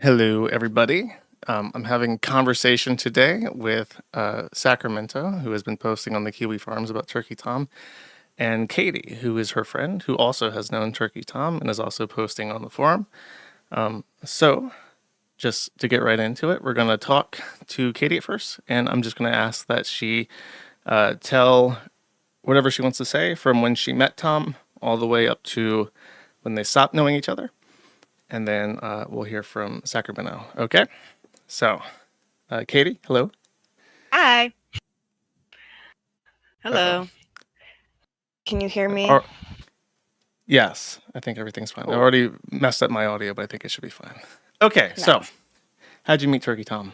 Hello, everybody. I'm having a conversation today with Sacramento, who has been posting on the Kiwi Farms about Turkey Tom, and Katie, who is her friend, who also has known Turkey Tom and is also posting on the forum. So, just to get right into it, we're going to talk to Katie at first, and I'm just going to ask that she tell whatever she wants to say from when she met Tom all the way up to when they stopped knowing each other, and then we'll hear from Sacramento. Okay? So, Katie, hello. Hi. Uh-oh. Hello. Can you hear me? Or, yes, I think everything's fine. I Cool. already messed up my audio, but I think it should be fine. Okay, so Nice. how'd you meet Turkey Tom?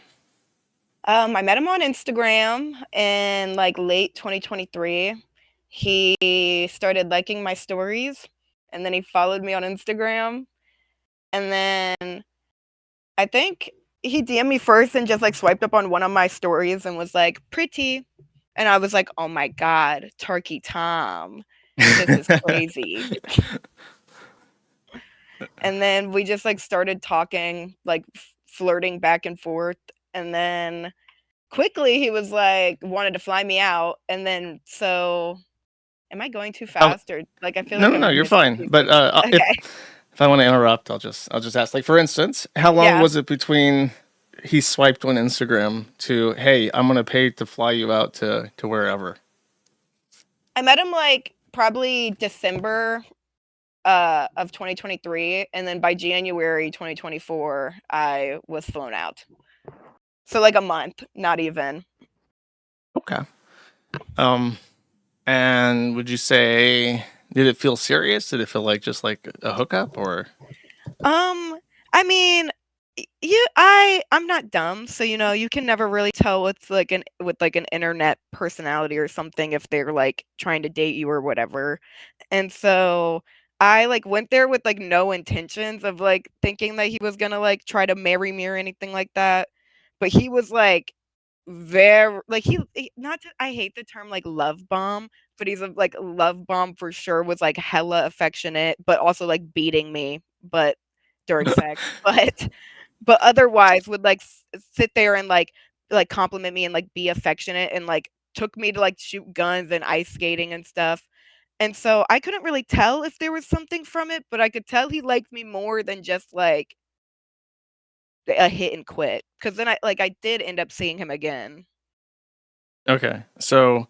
I met him on Instagram in like late 2023. He started liking my stories and then he followed me on Instagram. And then I think he DM'd me first and just like swiped up on one of my stories and was like, pretty. And I was like, oh my God, Turkey Tom. This is crazy. And then we just like started talking, like flirting back and forth. And then quickly he was like wanted to fly me out. And then so am I going too Oh, fast or like I feel no, like no, no, I'm you're missing fine. But pieces? Okay. if I want to interrupt, I'll just ask. Like for instance, how long Yeah. was it between he swiped on Instagram to hey, I'm gonna pay to fly you out to wherever? I met him like probably December of 2023 and then by January 2024 I was flown out. So like a month, not even. Okay. Um, and would you say did it feel serious? Did it feel like just like a hookup or? I mean, I'm not dumb, so you can never really tell what's like an with like an internet personality or something if they're like trying to date you or whatever. And so I like went there with like no intentions of like thinking that he was gonna like try to marry me or anything like that. But he was like very like not to, I hate the term like love bomb, but he's a like love bomb for sure, was like hella affectionate but also like beating me but during sex. But otherwise would like sit there and like compliment me and like be affectionate and like took me to like shoot guns and ice skating and stuff. And so I couldn't really tell if there was something from it, but I could tell he liked me more than just like a hit and quit. Cause then I did end up seeing him again. Okay. So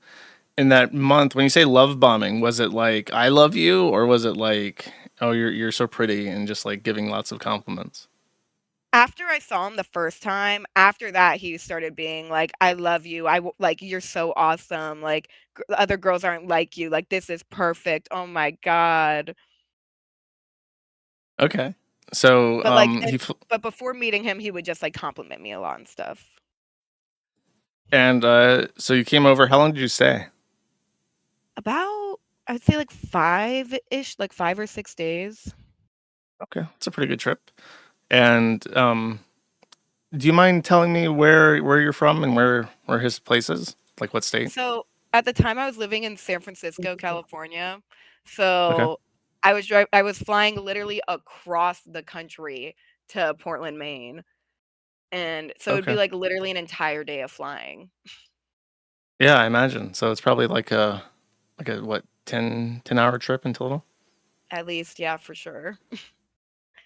in that month, when you say love bombing, was it like I love you, or was it like oh you're so pretty and just like giving lots of compliments? After I saw him the first time, after that, he started being like, "I love you. like you're so awesome. Like other girls aren't like you. Like this is perfect. Oh my god." Okay. So But like, but before meeting him, he would just like compliment me a lot and stuff. and so you came over. How long did you stay? About I'd say like 5-ish, like 5 or 6 days. Okay, it's a pretty good trip. And do you mind telling me where you're from and where his place is? Like what state? So at the time, I was living in San Francisco, California. Okay. So I was flying literally across the country to Portland, Maine. And so it'd be, Okay. like, literally an entire day of flying. Yeah, I imagine. So it's probably like a what 10 hour trip in total. At least, yeah, for sure.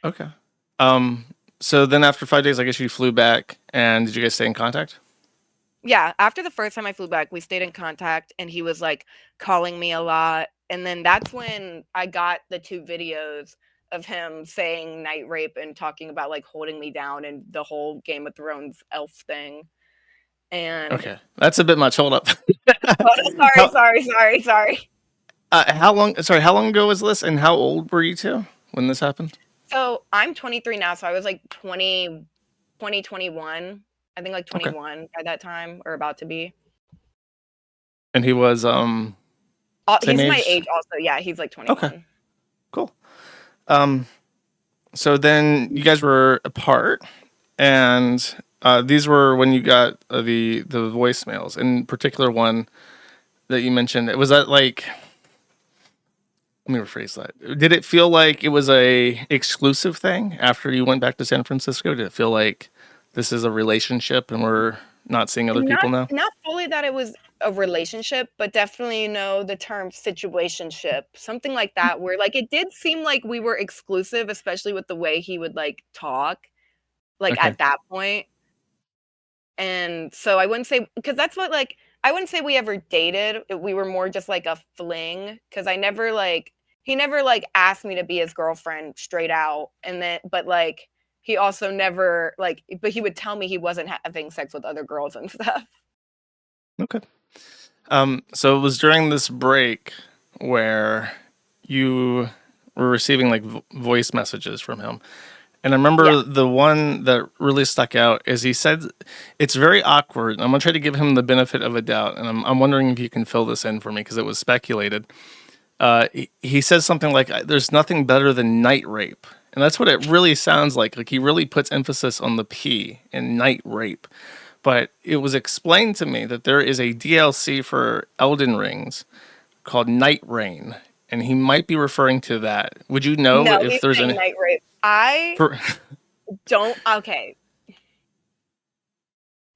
Okay. Um, so then after 5 days, I guess you flew back, and did you guys stay in contact? Yeah, after the first time I flew back, we stayed in contact, and he was, like, calling me a lot, and then that's when I got the 2 videos of him saying night rape and talking about, like, holding me down and the whole Game of Thrones elf thing, and Okay, that's a bit much. Hold up. oh, sorry, how sorry, sorry, sorry. how long? Sorry, how long ago was this, and how old were you two when this happened? So, I'm 23 now, so I was, like, 21. I think, like, Okay, 21 by that time or about to be. and he was same He's my age. age also, yeah, he's, like, Okay, 21. cool. Um, so then you guys were apart, and these were when you got the voicemails. In particular, one that you mentioned. Was that like Let me rephrase that. Did it feel like it was a exclusive thing after you went back to San Francisco? Did it feel like this is a relationship and we're not seeing other Not people now? not fully that it was a relationship, but definitely, the term situationship, something like that, where, like, it did seem like we were exclusive, especially with the way he would, like, talk, like, Okay. at that point. And so I wouldn't say, because that's what, like, I wouldn't say we ever dated. We were more just like a fling, because I never like he never like asked me to be his girlfriend straight out, and then but like he also never like but he would tell me he wasn't having sex with other girls and stuff. Okay. So it was during this break where you were receiving like voice messages from him. And I Yeah. remember the one that really stuck out is he said it's very awkward. I'm gonna try to give him the benefit of a doubt, and I'm wondering if you can fill this in for me because it was speculated. He says something like, "There's nothing better than night rape," and that's what it really sounds like. Like he really puts emphasis on the P in night rape. But it was explained to me that there is a DLC for Elden Rings called Night Rain, and he might be referring to that. Would you know No, if he's there's saying any? night rape. I For, don't okay.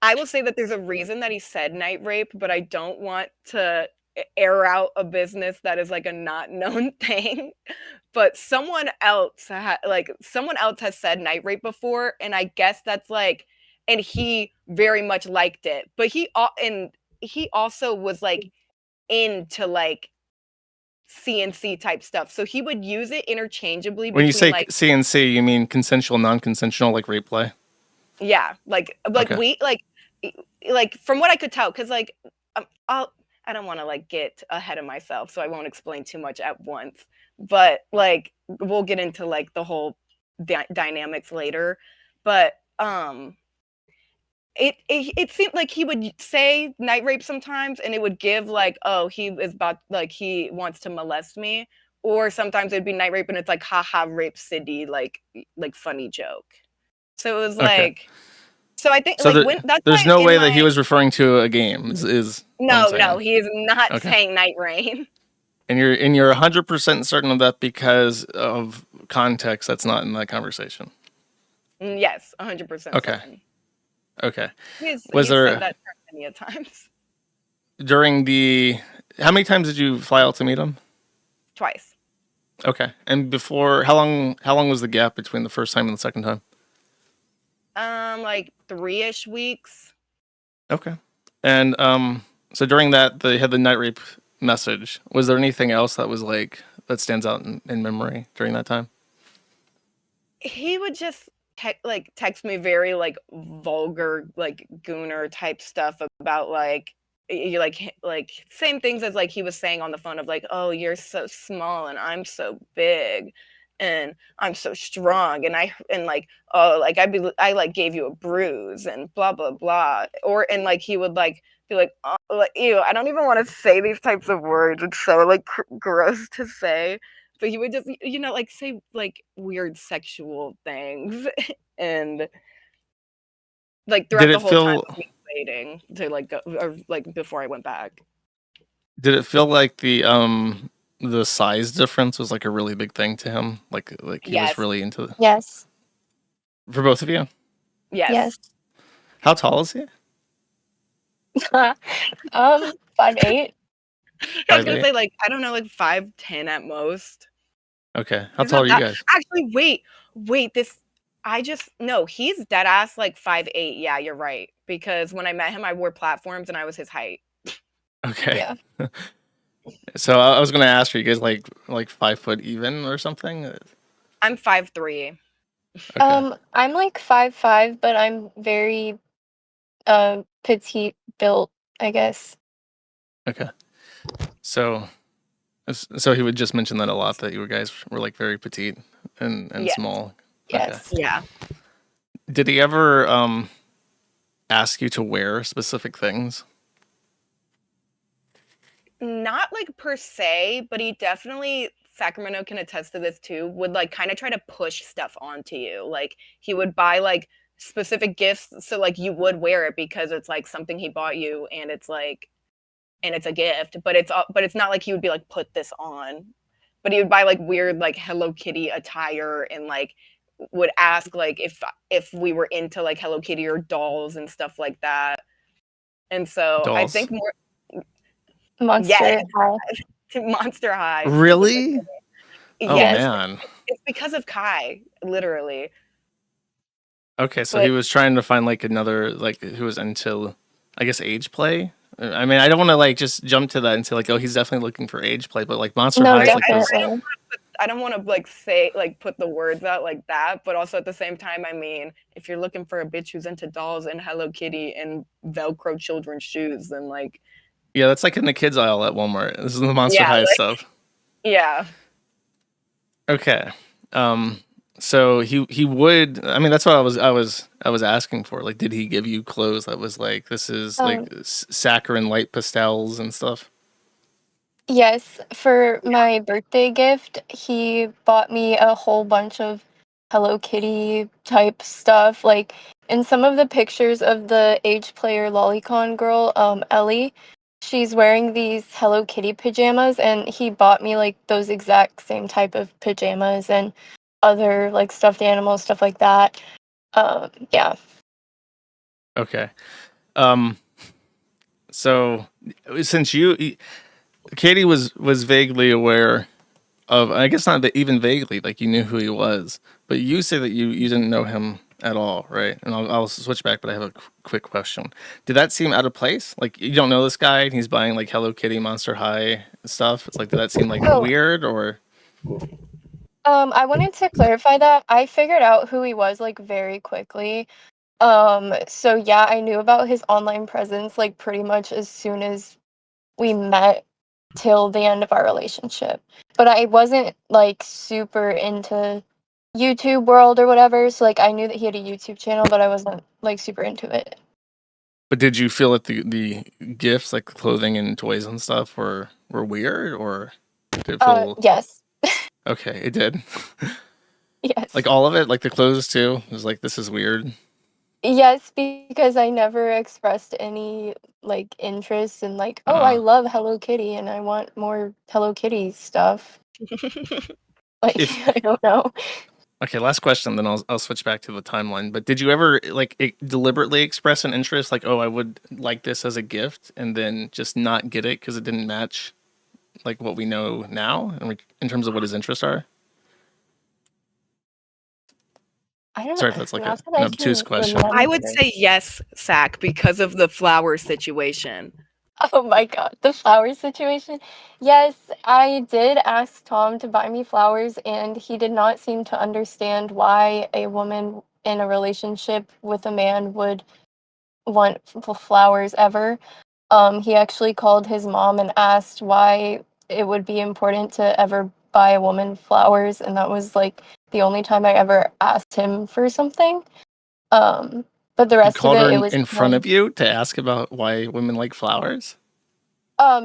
I will say that there's a reason that he said night rape, but I don't want to air out a business that is like a not known thing. But someone else has said night rape before, and I guess that's like, and he very much liked it. But he also was like into like CNC type stuff, so he would use it interchangeably when you between say like, CNC, you mean consensual, non-consensual, like rape play? yeah, like Okay. we e like, from what I could tell, because like, I don't wanna, like, get ahead of myself, so I won't explain too much at once, but, like, we'll get into, like, the whole dynamics later, but, it seemed like he would say night rape sometimes, and it would give, like, "Oh, he is about like, he wants to molest me," or sometimes it'd be night rape, and it's like, "Haha, rape city," like, funny joke. So it was Okay. like, so I think So like when that's there's why no in way that he my was referring to a game. Is what I'm no, no, saying. he is not Okay. saying night rain. And you're 100% certain of that because of context that's not in that conversation. Yes, 100% Okay. certain. Okay. Was He's said there that term many a times. during the how many times did you fly out to meet him? Twice. Okay. And before how long was the gap between the first time and the second time? Like 3-ish weeks. Okay. And so during that they had the night rape message. Was there anything else that was like that stands out in memory during that time? He would just text me very like vulgar, like gooner type stuff about like you like same things as like he was saying on the phone of like, oh, you're so small and I'm so big and I'm so strong and like, oh, like I like gave you a bruise and blah blah blah, or and like he would like be like, oh, like, ew, I don't even want to say these types of words, it's so like gross to say, but he would just, like, say, like, weird sexual things, and, like, Did throughout the it whole time feel of me waiting to, like, go or, like, before I went back. did it feel like the size difference was like a really big thing to him? Like he was Yes. really into Yes. for both of you? Yes. Yes. How tall is he? 5'8". I was Five gonna eight. say, like, I don't know, like, 5'10" at most. Okay. How He's tall not are you that guys? actually, wait, this I just no, he's dead ass, like, 5'8", yeah, you're right, because when I met him, I wore platforms and I was his height. Okay. Yeah. So I was gonna ask, are you guys like 5 foot even or something? I'm 5'3". Okay. I'm like 5'5", but I'm very petite built, I guess. Okay. So so he would just mention that a lot that you guys were like very petite and Yes. small. Okay. Yes. Yeah. Did he ever ask you to wear specific things? Not like per se, but he definitely, Sacramento can attest to this too, would like kind of try to push stuff onto you. Like he would buy like specific gifts so like you would wear it because it's like something he bought you and it's like and it's a gift, but it's not like he would be like put this on. but he would buy like weird like Hello Kitty attire and like would ask like if we were into like Hello Kitty or dolls and stuff like that. And so I Dolls. think more, yeah, Monster High. to Monster High specifically. Really? Oh Yes, Yes. man. it's because of Kai, literally. Okay, so But he was trying to find like another like who was into, I guess, age play. I mean, I don't want to like just jump to that and say like, oh, he's definitely looking for age play, but like Monster No, High is like this. definitely. I don't want to like say like put the words out like that, but also at the same time, I mean, if you're looking for a bitch who's into dolls and Hello Kitty and Velcro children's shoes, then like Yeah, that's like in the kids aisle at Walmart. This is the Monster yeah, High like stuff. yeah. Okay. So he would. I mean, that's what I was asking for. Like, did he give you clothes that was like this is like Um, saccharine light pastels and stuff? yes, for my birthday gift, he bought me a whole bunch of Hello Kitty type stuff. Like in some of the pictures of the age player lolicon girl, Ellie, she's wearing these Hello Kitty pajamas, and he bought me like those exact same type of pajamas and other like stuffed animals, stuff like that. Yeah. Okay. Um. So since Katie was vaguely aware of, I guess not even vaguely, like you knew who he was, but you say that you didn't know him at all, right? And I'll switch back, but I have a quick question. Did that seem out of place? Like you don't know this guy, and he's buying like Hello Kitty, Monster High stuff. It's like, did that seem like Oh, weird or? I wanted to clarify that. I figured out who he was like very quickly. So yeah, I knew about his online presence like pretty much as soon as we met till the end of our relationship. But I wasn't like super into YouTube world or whatever, so like I knew that he had a YouTube channel, but I wasn't like super into it. But did you feel that the gifts, like clothing and toys and stuff, were weird, or did it feel Yes. okay? It did. Like Yes. all of it, like the clothes too. It was like this is weird. Yes, because I never expressed any like interest in like, oh, I Uh, love Hello Kitty and I want more Hello Kitty stuff. Like if I don't know. Okay, last question, then I'll switch back to the timeline. But did you ever like deliberately express an interest, like, oh, I would like this as a gift, and then just not get it because it didn't match like what we know now, in terms of what his interests are? I don't Sorry if that's like not that an I obtuse can question. I would remember. say yes, Sack, because of the flower situation. Oh my god, the flowers situation. Yes, I did ask Tom to buy me flowers, and he did not seem to understand why a woman in a relationship with a man would want flowers ever. He actually called his mom and asked why it would be important to ever buy a woman flowers, and that was like the only time I ever asked him for something. Um, but the He rest of called her it, it was in front him. of you to ask about why women like flowers.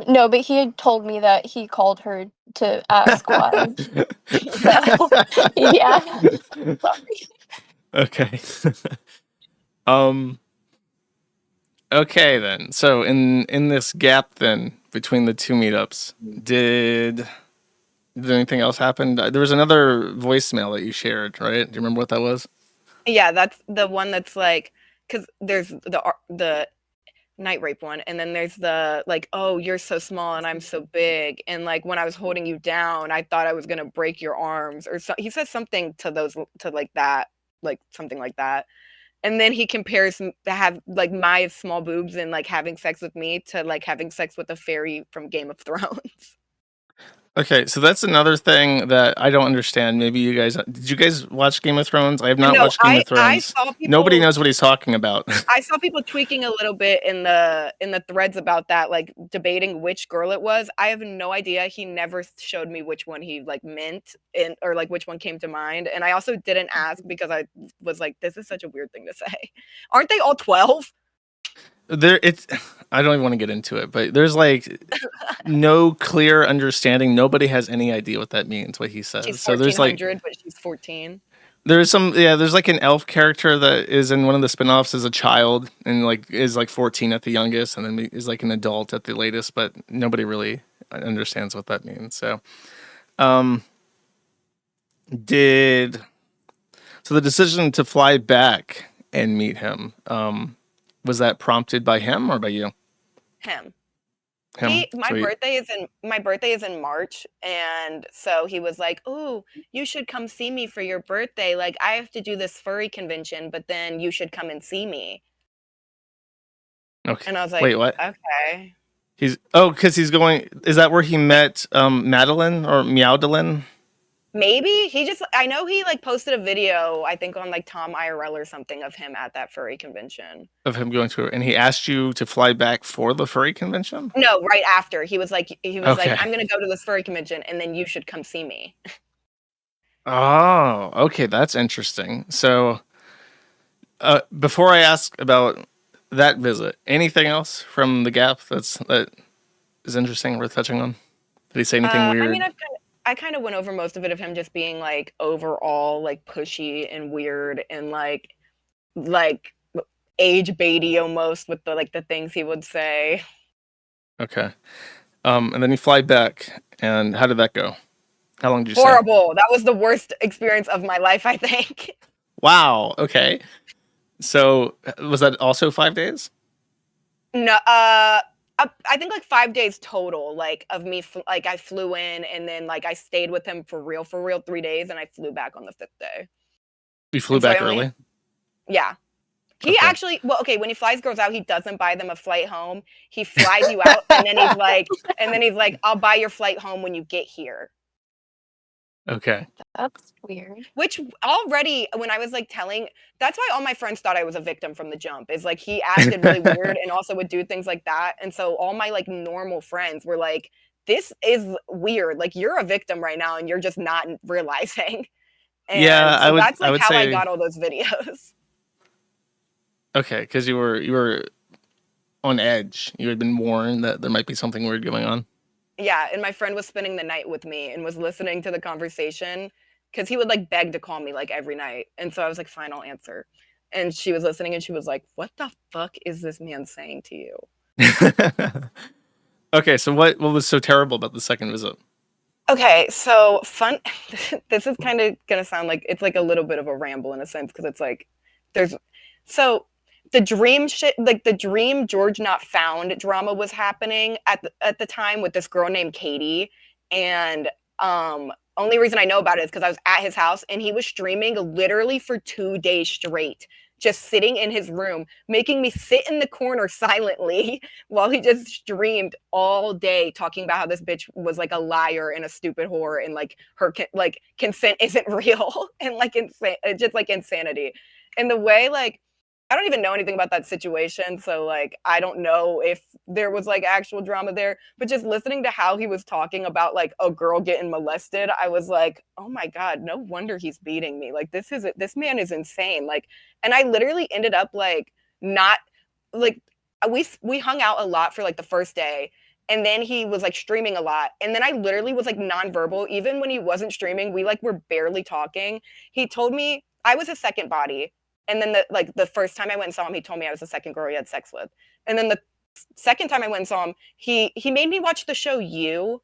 No, but he had told me that he called her to ask why. So, yeah. Sorry. Okay. um. Okay then. So in this gap then between the two meetups, did anything else happen? There was another voicemail that you shared, right? Do you remember what that was? Yeah, that's the one that's like, because there's the night rape one, and then there's the like, oh, you're so small and I'm so big, and like when I was holding you down, I thought I was gonna break your arms, or so he says something to those to like that, like something like that, and then he compares to have like my small boobs and like having sex with me to like having sex with a fairy from Game of Thrones. Okay, so that's another thing that I don't understand. Maybe you guys did you guys watch Game of Thrones? I have not No, watched Game of I Thrones. saw Nobody people knows what he's talking about. I saw people tweaking a little bit in the threads about that, like debating which girl it was. I have no idea. He never showed me which one he like meant in or like which one came to mind. And I also didn't ask because I was like, this is such a weird thing to say. Aren't they all 12? It's I don't even want to get into it, but there's like no clear understanding. Nobody has any idea what that means, what he She's says. So there's like 1400, but she's 14. there's like an elf character that is in one of the spin-offs as a child and like is like 14 at the youngest and then is like an adult at the latest, but nobody really understands what that means. So Um, did so the decision to fly back and meet him, was that prompted by him or by you? Him. Him. So he, My birthday is in March, and so he was like, "Oh, you should come see me for your birthday. Like I have to do this furry convention, but then you should come and see me." okay. And I was like, Wait, what? "Okay." Because he's going. Is that where he met Madeline or Meowdelin? Maybe I know he like posted a video, I think on like Tom IRL or something of him at that furry convention. Of him going to, and he asked you to fly back for the furry convention? No, right after. He was like, Okay. "I'm gonna go to this furry convention and then you should come see me." Oh, okay, that's interesting. So, before I ask about that visit, anything else from the Gap that is interesting, worth touching on? Did he say anything I mean, weird? I kind of went over most of it of him just being like overall like pushy and weird and like age baity almost with the things he would say. Okay. And then you fly back, and how did that go? How long did you stay? Horrible. That was the worst experience of my life, I think. Wow. Okay. So was that also 5 days? No, I think like 5 days total, like of me, like I flew in and then like I stayed with him for real, 3 days, and I flew back on the fifth day. You flew And so I back only, early. yeah. He Okay. actually, well, okay, when he flies girls out, he doesn't buy them a flight home. He flies you out, and then he's like, "I'll buy your flight home when you get here." Okay. That's weird. Which already, when I was like that's why all my friends thought I was a victim from the jump. Is like he acted really weird and also would do things like that, and so all my like normal friends were like, "This is weird. Like you're a victim right now, and you're just not realizing." Yeah, And so that's I like would how I say got all those videos. okay, because you were on edge. You had been warned that there might be something weird going on. Yeah, and my friend was spending the night with me and was listening to the conversation because he would like beg to call me like every night. And so I was like, fine, I'll answer. And she was listening and she was like, "What the fuck is this man saying to you?" Okay, so what was so terrible about the second visit? Okay, so fun. This is kind of gonna sound like it's like a little bit of a ramble in a sense because it's like there's so the dream shit, like the dream George Not Found drama was happening at the time with this girl named Katie, and only reason I know about it is because I was at his house and he was streaming literally for 2 days straight, just sitting in his room, making me sit in the corner silently while he just streamed all day talking about how this bitch was like a liar and a stupid whore and like her like consent isn't real and like insane, just like insanity. And the way like I don't even know anything about that situation, so like I don't know if there was like actual drama there, but just listening to how he was talking about like a girl getting molested, I was like, "Oh my god, no wonder he's beating me. Like this man is insane." Like and I literally ended up like not like we hung out a lot for like the first day, and then he was like streaming a lot, and then I literally was like nonverbal even when he wasn't streaming. We like were barely talking. He told me I was his second body, and then the first time I went and saw him, he told me I was the second girl he had sex with, and then the second time I went and saw him, he made me watch the show You,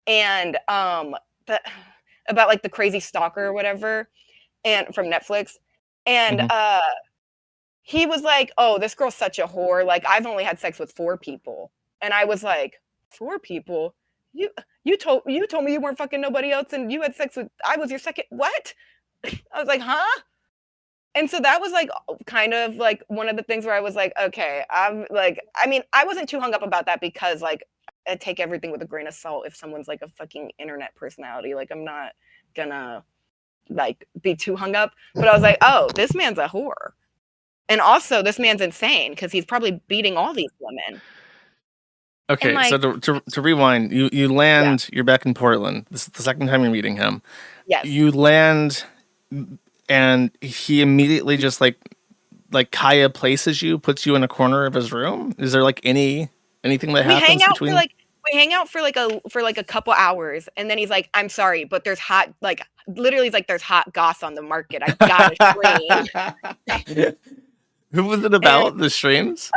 and the about like the crazy stalker or whatever, and from Netflix, and Hmm. he was like, "Oh, this girl's such a whore. Like, I've only had sex with 4 people." And I was like, "4 people? You you told me you weren't fucking nobody else and you had sex with I was your second what?" I was like, "Huh?" And so that was like kind of like one of the things where I was like, "Okay, I'm like I mean, I wasn't too hung up about that because like I take everything with a grain of salt if someone's like a fucking internet personality. Like I'm not gonna like be too hung up. But I was like, "Oh, this man's a whore." And also, this man's insane because he's probably beating all these women. And Okay, so like, to rewind, you yeah, land. You're back in Portland. This is the second time you're meeting him. yes. You land, and he immediately just like Kaya places you, puts you in a corner of his room. Is there like anything that We hang happens out for between? like we hang out for like a couple hours, and then he's like, "I'm sorry, but there's hot like literally he's like there's hot goss on the market. I gotta stream." Who was it And about? The streams?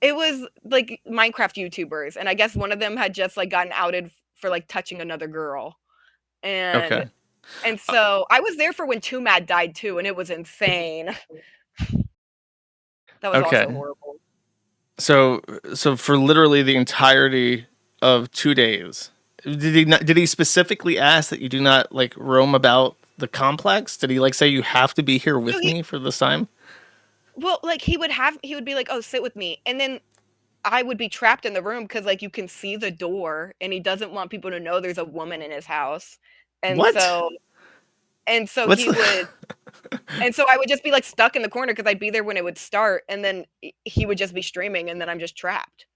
it was like Minecraft YouTubers, and I guess one of them had just like gotten outed for like touching another girl. and Okay. and Uh, so I was there for when Too Mad died too, and it was insane. That was also Okay. horrible. So so for literally the entirety of 2 days, did he specifically ask that you do not like roam about the complex? Did he like say you have to be here No, with me for this time? well, like, he would be like, "Oh, sit with me," and then I would be trapped in the room because, like, you can see the door, and he doesn't want people to know there's a woman in his house, and What? so and so What's he the would and so I would just be, like, stuck in the corner because 'cause I'd be there when it would start, and then he would just be streaming, and then I'm just trapped.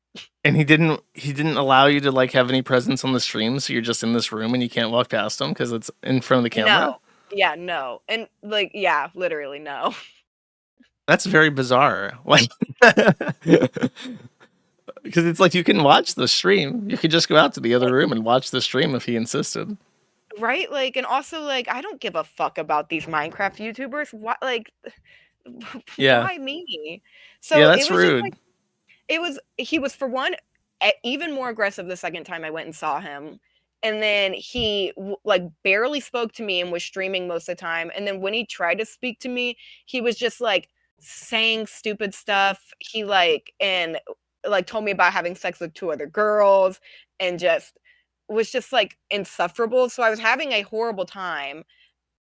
And he didn't allow you to like have any presence on the stream, so you're just in this room and you can't walk past him because it's in front of the camera? No. Yeah, no, and, like yeah, literally, no. That's very bizarre. Like because it's like you can watch the stream. You could just go out to the other Like room and watch the stream if he insisted. right? Like, and also, like, I don't give a fuck about these Minecraft YouTubers. Why like, Yeah. why me? Yeah, So, it that's was just rude. like he was for one, even more aggressive the second time I went and saw him, and then like, barely spoke to me and was streaming most of the time, and then when he tried to speak to me, he was just, like, saying stupid stuff. He, like, told me about having sex with 2 other girls and just was just, like, insufferable, so I was having a horrible time,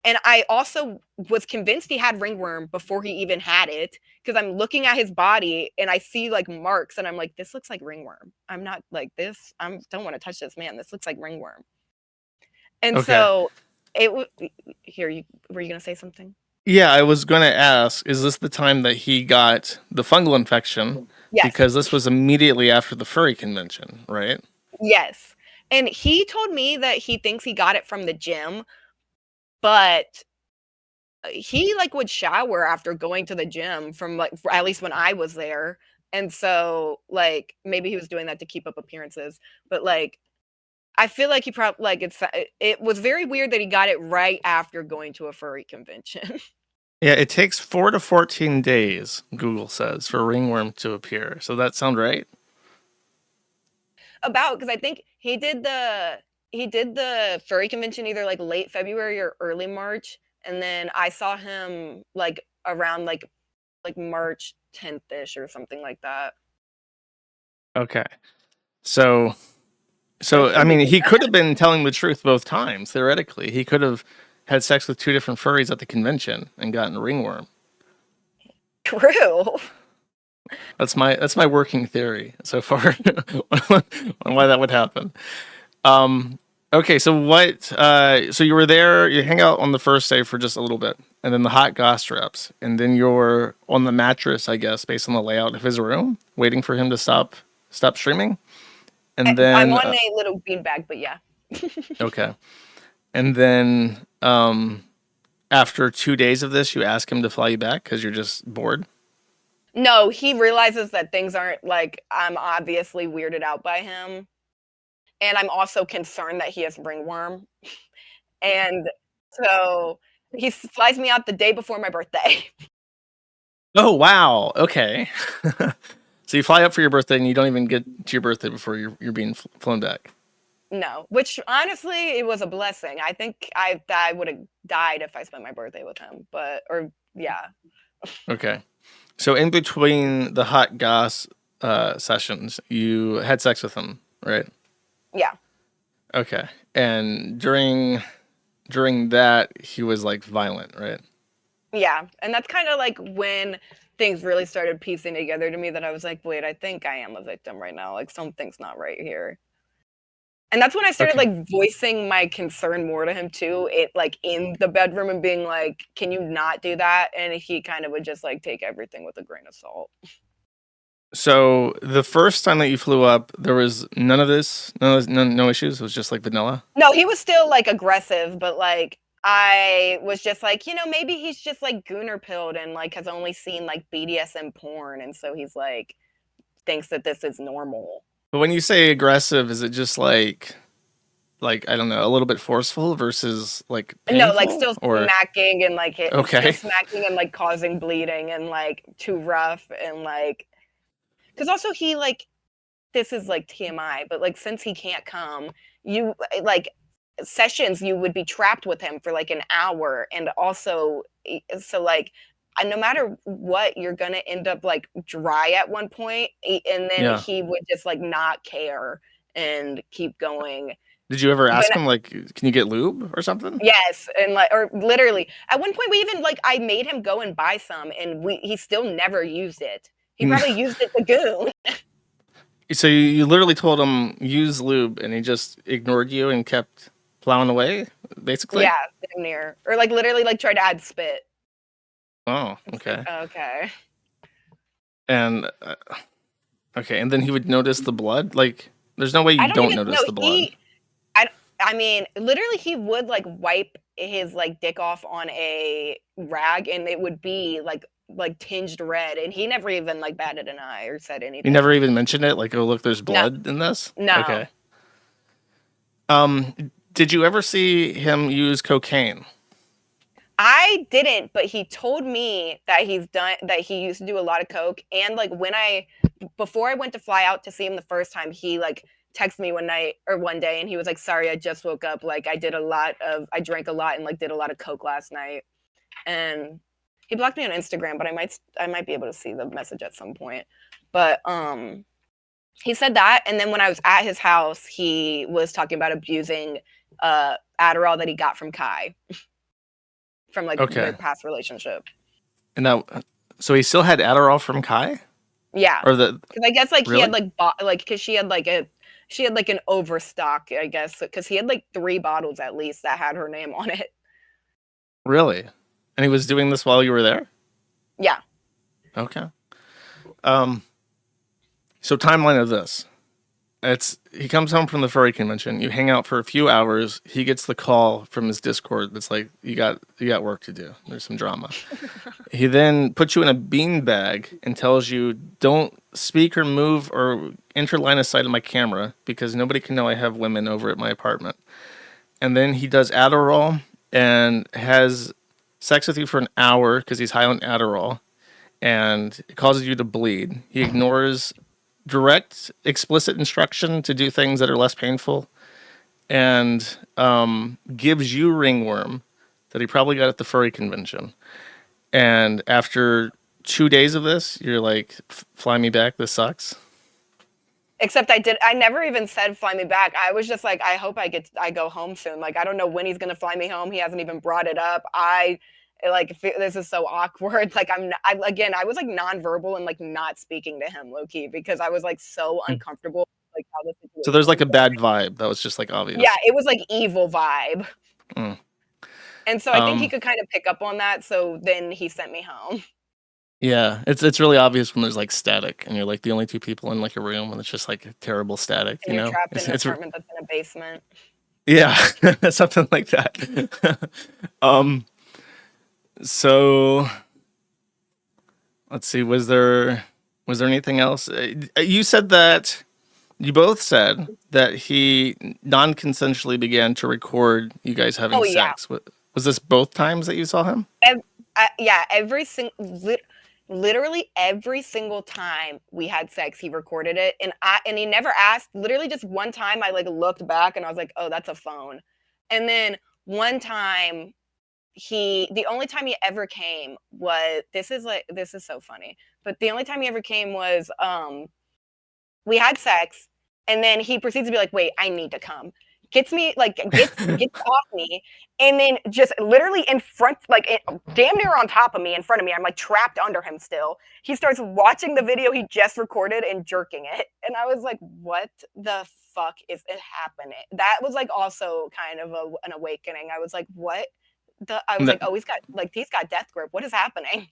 and I also was convinced he had ringworm before he even had it, because 'cause I'm looking at his body and I see, like, marks, and I'm like, "This looks like ringworm. I'm not like this. I don't wanna touch this man. This looks like ringworm." And Okay. so it w here, you were you gonna say something? Yeah, I was going to ask, is this the time that he got the fungal infection? Yes. Because this was immediately after the furry convention, right? Yes. And he told me that he thinks he got it from the gym, but he, like, would shower after going to the gym from, like at least when I was there, and so, like, maybe he was doing that to keep up appearances, but, like, I feel like he probably like, it was very weird that he got it right after going to a furry convention. Yeah, it takes 4 to 14 days, Google says, for ringworm to appear. So that sound right? About because I think he did the furry convention either, like, late February or early March, and then I saw him, like, around, like, March 10th-ish or something like that, Okay. So or I maybe mean, even he could have been telling the truth both times, theoretically. He could have had sex with 2 different furries at the convention and gotten ringworm. true. That's my working theory so far on why that would happen. Um, okay, so so you were there, you hang out on the first day for just a little bit, and then the hot goss drops, and then you're on the mattress, I guess, based on the layout of his room, waiting for him to stop streaming. And I'm then on a little beanbag, but yeah. okay. And then after 2 days of this, you ask him to fly you back because you're just bored. No, he realizes that things aren't like I'm obviously weirded out by him, and I'm also concerned that he has ringworm, and so he flies me out the day before my birthday. Oh wow. Okay. So you fly up for your birthday and you don't even get to your birthday before you're being flown back. No, which honestly, it was a blessing. I think I would have died if I spent my birthday with him, but or yeah. Okay. So in between the hot goss sessions, you had sex with him, right? Yeah. Okay. And during that, he was like violent, right? Yeah, and that's kinda like when things really started piecing together to me that I was like, "Wait, I think I am a victim right now, like, something's not right here." And that's when I started, Okay. like, voicing my concern more to him too, like, in the bedroom and being like, "Can you not do that?" And he kind of would just, like, take everything with a grain of salt. So the first time that you flew up, there was none of this, no issues. It was just like vanilla. No, he was still, like, aggressive, but, like, I was just like, maybe he's just, like, gooner pilled and, like, has only seen, like, BDSM porn, and so he's, like, thinks that this is normal." But when you say aggressive, is it just like I don't know, a little bit forceful versus like No, like, painful still or smacking and, like, still okay. smacking and, like, causing bleeding and, like, too rough and, like, because also he, like this is, like, TMI, but, like, since he can't come, you like sessions you would be trapped with him for like an hour, and also so like no matter what, you're gonna end up like dry at one point, and then Yeah. he would just like not care and keep going. Did you ever But ask him like, can you get lube or something? yes, and like, or literally at one point we even like I made him go and buy some, and he still never used it. He probably used it to goon. So you literally told him use lube, and he just ignored you and kept plowing away, basically. Yeah, damn near, or like literally like tried to add spit. Oh, It's like okay. okay. And okay, and then he would notice the blood. Like, there's no way I you don't don't even know. notice the blood. I mean, literally, he would like wipe his like dick off on a rag, and it would be like tinged red, and he never even like batted an eye or said You anything. never even mentioned it. Like, oh look, there's No, blood in this. no, Okay. Did you ever see him use cocaine? I didn't. But he told me that he used to do a lot of coke, and like before I went to fly out to see him the first time, he like texted me one day, and he was like, "Sorry, I just woke up. Like I drank a lot and like did a lot of coke last night." And he blocked me on Instagram, but I might be able to see the message at some point. But he said that, and then when I was at his house, he was talking about abusing Adderall that he got from Kai from like their Okay. past relationship. And that, so he still had Adderall from Kai, Yeah, or the because I guess like he had really? like like because she had like an overstock, I guess, because he had like 3 bottles at least that had her name on it. Really? And he was doing this while you were there? Yeah. Okay. Um. So timeline of this. He comes home from the furry convention. You hang out for a few hours. He gets the call from his Discord that's like, you got work to do. There's some drama. He then puts you in a bean bag and tells you, don't speak or move or enter line of sight of my camera because nobody can know I have women over at my apartment. And then he does Adderall and has sex with you for an hour because he's high on Adderall, and it causes you to bleed. He ignores direct, explicit instruction to do things that are less painful, and gives you ringworm that he probably got at the furry convention. And after 2 days of this, you're like, fly me back, this sucks. Except I never even said fly me back. I was just like, I hope I go home soon. Like, I don't know when he's gonna fly me home. He hasn't even brought it up. This is so awkward. Like I was like nonverbal and like not speaking to him low key because I was like so uncomfortable like how the So situation there's like was a bad going. vibe that was just like Yeah, obvious. it was like evil vibe. Mm. And so I think he Um, could kind of pick up on that. So then he sent me home. yeah, it's really obvious when there's like static and you're like the only two people in like a room and it's just like terrible static, And you're trapped in an It's apartment that's in a basement. yeah, something like that. um, so let's see, was there anything else? You said that you both said that he non-consensually began to record you guys having Oh yeah. sex. Was this both times that you saw him? Yeah, literally every single time we had sex, he recorded it, and he never asked. Literally, just one time, I like looked back and I was like, "Oh, that's a phone." And then one time, the only time he ever came was this is so funny, but the only time he ever came was we had sex, and then he proceeds to be like, "Wait, I need to come." Gets off me, and then just literally in front, like damn near on top of me, in front of me. I'm like trapped under him still. He starts watching the video he just recorded and jerking it, and I was like, "What the fuck is it happening?" That was like also kind of an awakening. I was like, "What?" I was No. like, "Oh, he's got death grip. What is happening?"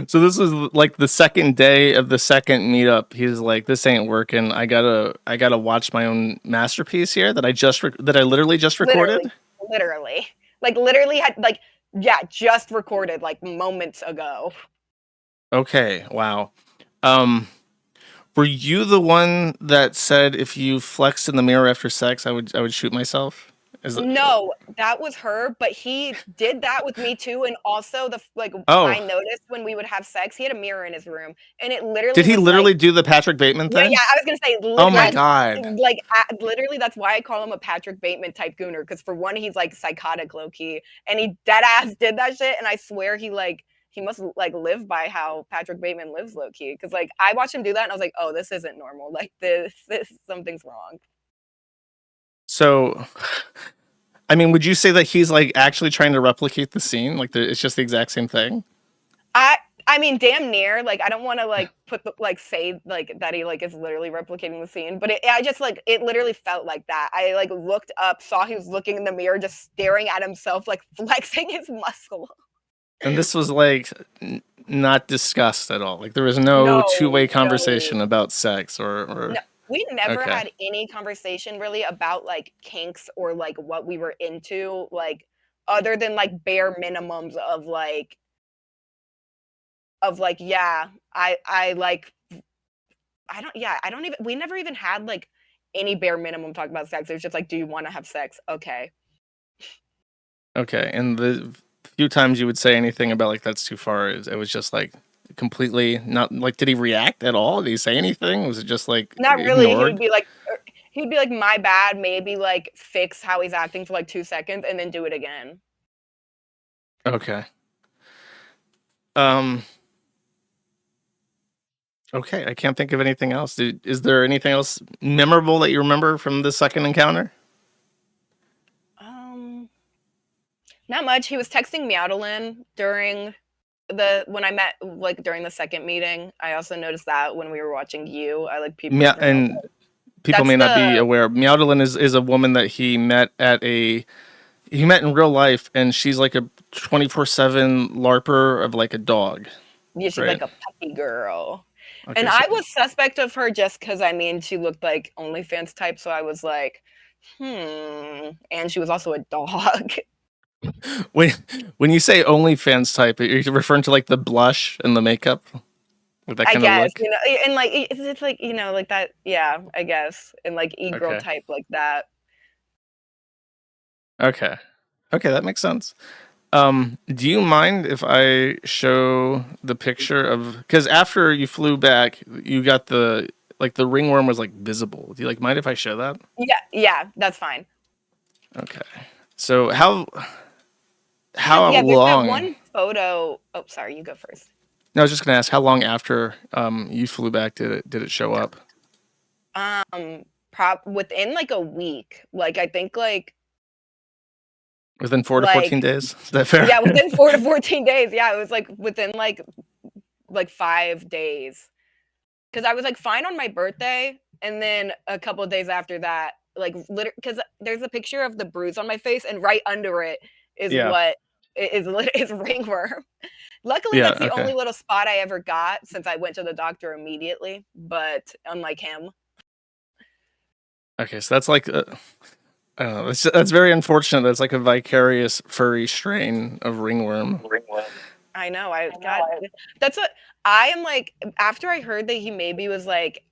So this was like the second day of the second meetup. He's like, "This ain't working. I gotta watch my own masterpiece here that that I literally just Literally, recorded." literally, like literally had like yeah, just recorded like moments ago. Okay, wow. Um, were you the one that said if you flexed in the mirror after sex, I would shoot myself? No, that was her, but he did that with me too, and also Oh, I noticed when we would have sex, he had a mirror in his room, and it did literally he was like literally do the Patrick Bateman yeah, thing? I was gonna say, Oh my that's God. like, literally, that's why I call him a Patrick Bateman type gooner, because for one, he's, like, psychotic low-key, and he dead ass did that shit, and I swear he must, like, live by how Patrick Bateman lives low-key, because, like, I watched him do that, and I was like, "Oh, this isn't normal, like, this something's wrong." So, I mean, would you say that he's like actually trying to replicate the scene? Like, it's just the exact same thing? I I mean, damn near. Like, I don't want to like say like that he like is literally replicating the scene, but I just like it literally felt like that. I like looked up, saw he was looking in the mirror, just staring at himself, like flexing his muscle. And this was like not discussed at all. Like, there was no two-way No, no, conversation about sex no. or We never okay. had any conversation really about like kinks or like what we were into, like other than like bare minimums of like yeah, I like I don't even we never even had, like, any bare minimum talk about sex. It was just like, "Do you wanna have sex?" "Okay." Okay. And the few times you would say anything about like that's too far, it was just like completely not like, did he react at all? Did he say anything? Was it just like Not really, ignored? he would be like, "My bad," maybe, like, fix how he's acting for, like, 2 seconds and then do it again. Okay. Um, okay. I can't think of anything else. Is there anything else memorable that you remember from the second encounter? Um, Not much. He was texting Meowdelin during when I met like, during the second meeting. I also noticed that when we were watching You, I, like, peeped over and I was And like people that's may not the be aware. Meowdelin is a woman that he met in real life, and she's like a 24/7 LARPer of like a dog, yeah, she's right? like a puppy girl. And Okay, so I was suspect of her just because I mean, she looked like OnlyFans type, so I was like, "Hmm," and she was also a dog. when when you say OnlyFans type, are you referring to like the blush and the makeup with that I kind of guess, look? and, like, it's like, like that yeah, I guess, and, like, e-girl Okay, type like that. okay, okay, that makes sense. Do you mind if I show the picture of, because after you flew back, you got the ringworm was like visible. Do you like mind if I show that? Yeah, that's fine. Okay. So Because how yeah, there's that long? one photo oh, sorry, you go first. No, I was just gonna ask how long after you flew back did it show up? Prop within, like, a week, like, I think, Within 4 to 14 like days? Is that fair? yeah, within 4 to 14 days, yeah, it was, like, within, like 5 days. 'Cause I was, like, fine on my birthday, and then a couple of days after that, like, because there's a picture of the bruise on my face, and right under it is Yeah. what is ringworm. Luckily, Yeah. that's the Okay. only little spot I ever got since I went to the doctor immediately, but unlike him. Okay. So that's like I don't know. That's very unfortunate. That's like a vicarious furry strain of ringworm. I know, I got that's what I am, like after I heard that he maybe was, like,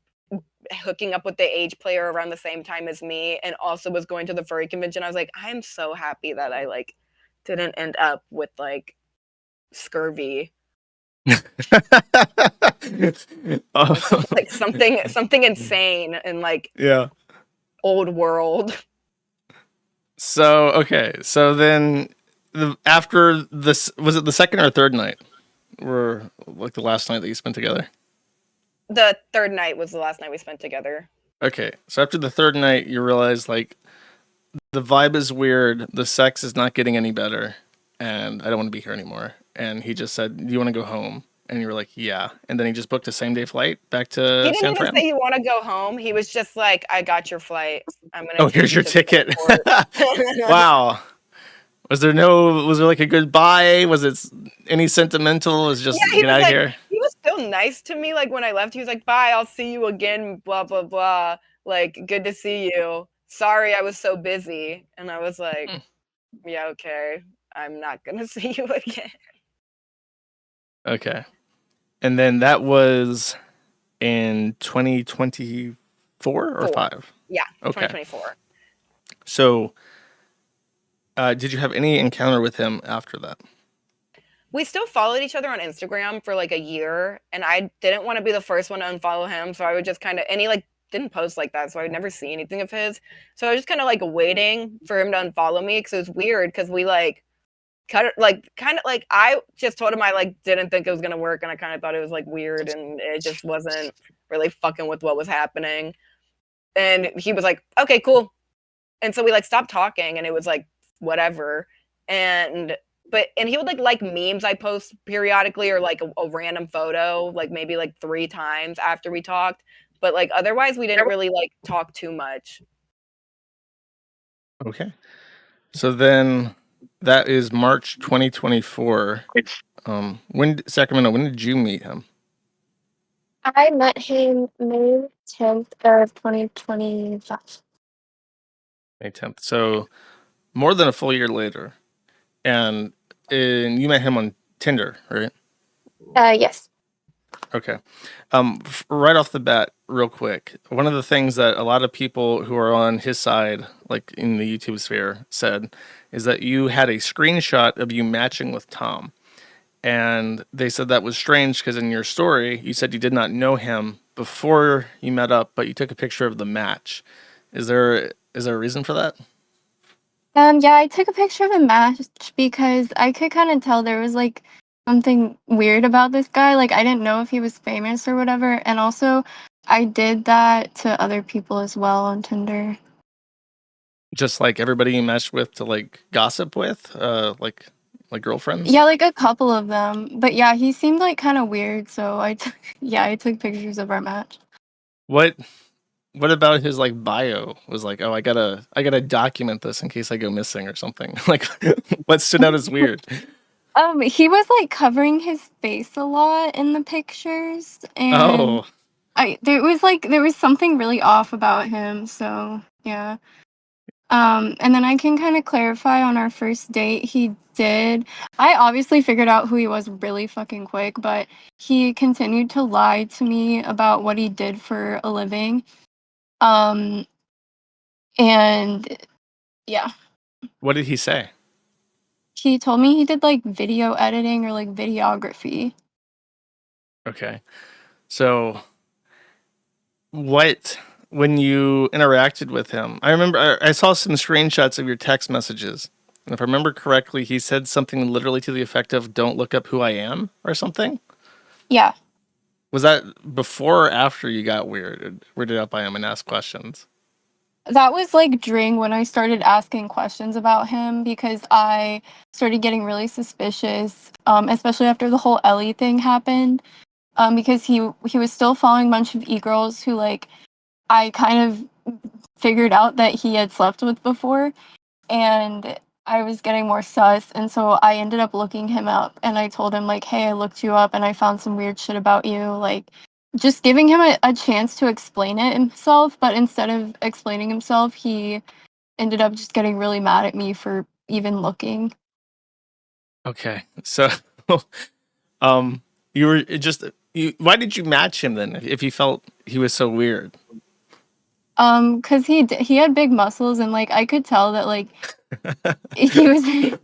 hooking up with the age player around the same time as me and also was going to the furry convention, I was like, "I am so happy that I, like, didn't end up with, like, scurvy." Like, Oh, something insane and, like, yeah. old world. So okay. So then after this, was it the second or third night? Or like the last night that you spent together? The 3rd night was the last night we spent together. Okay. So after the third night, you realize like the vibe is weird, the sex is not getting any better, and I don't want to be here anymore. And he just said, "Do you want to go home?" And you were like, "Yeah." And then he just booked a same day flight back He to didn't San even Fran. say, "You wanna go home?" He was just like, "I got your flight. I'm gonna Oh, take here's you your to the ticket. airport." Wow. Was there like a goodbye? Was it any sentimental? Was it Yeah, just get out of here? he was still nice to me, like, when I left, he was like, "Bye, I'll see you again, blah, blah, blah. Like, good to see you. Sorry I was so busy." And I was like, Hmm. "Yeah, okay. I'm not gonna see you again." Okay. And then that was in 2024 or 4. 5? Yeah, Okay. 2024. So Did you have any encounter with him after that? We still followed each other on Instagram for like a year, and I didn't want to be the first one to unfollow him, so I would just kind of, and he like didn't post like that, so I would never see anything of his. So I was just kind of like waiting for him to unfollow me because it was weird because we like cut it like kind of like I just told him I like didn't think it was gonna work, and I kind of thought it was like weird, and it just wasn't really fucking with what was happening. And he was like, "Okay, cool." And so we like stopped talking, and it was like whatever. And and he would like memes I post periodically, or like a random photo, like maybe like 3 times after we talked. But like otherwise, we didn't really like talk too much. Okay. So then that is March 2024. Sacramento, when did you meet him? I met him May 10th of 2025. May 10th. So more than a full year later. And you met him on Tinder, right? Yes. Okay. Right off the bat, real quick, one of the things that a lot of people who are on his side, like in the YouTube sphere, said is that you had a screenshot of you matching with Tom. And they said that was strange because in your story, you said you did not know him before you met up, but you took a picture of the match. Is there a reason for that? Yeah, I took a picture of the match because I could kind of tell there was like something weird about this guy. Like I didn't know if he was famous or whatever. And also, I did that to other people as well on Tinder. Just like everybody you matched with to like gossip with, like girlfriends? Yeah, like a couple of them. But yeah, he seemed like kind of weird, so yeah, I took pictures of our match. What What about his like bio was like, oh, I gotta document this in case I go missing or something. Like, what stood out as weird? He was like covering his face a lot in the pictures, and Oh, there was something really off about him, so yeah. And then I can kind of clarify on our first date, he did. I obviously figured out who he was really fucking quick, but he continued to lie to me about what he did for a living. Um, and yeah, what did he say? he told me he did like video editing or like videography. Okay, so what when you interacted with him? I remember I saw some screenshots of your text messages, and if I remember correctly, he said something literally to the effect of "Don't look up who I am" or something. Yeah, Was that before or after you got weirded out by him and asked questions? that was like during when I started asking questions about him because I started getting really suspicious, especially after the whole Ellie thing happened. Because he was still following a bunch of e-girls who like I kind of figured out that he had slept with before, and I was getting more sus, and so I ended up looking him up, and I told him like, "Hey, I looked you up, and I found some weird shit about you." Like, just giving him a chance to explain it himself, but instead of explaining himself, he ended up just getting really mad at me for even looking. Okay, so Um, you were just you. Why did you match him then? If you felt he was so weird, Cause he had big muscles, and like I could tell that like he was.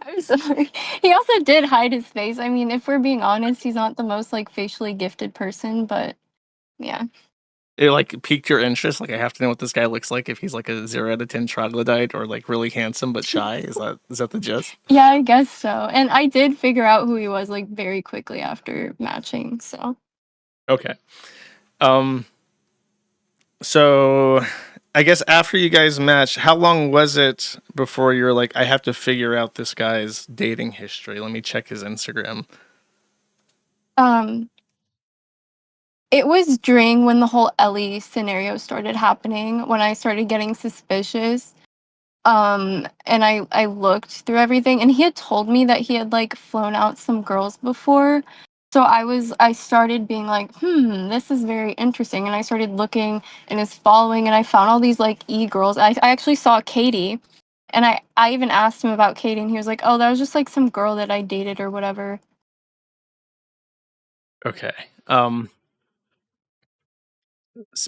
I'm sorry. He also did hide his face. I mean, if we're being honest, he's not the most like facially gifted person, but yeah. it like piqued your interest. Like I have to know what this guy looks like. If he's like a 0 out of 10 troglodyte or like really handsome but shy. Is that the gist? Yeah, I guess so. And I did figure out who he was like very quickly after matching. So, Okay. Um. So, I guess after you guys matched, how long was it before you were like, I have to figure out this guy's dating history? Let me check his Instagram. um it was during when the whole Ellie scenario started happening when I started getting suspicious. And I looked through everything, and he had told me that he had like flown out some girls before. So I started being like, this is very interesting, and I started looking in his following, and I found all these like e-girls. I actually saw Katie, and I even asked him about Katie, and he was like, oh, that was just like some girl that I dated or whatever. Okay.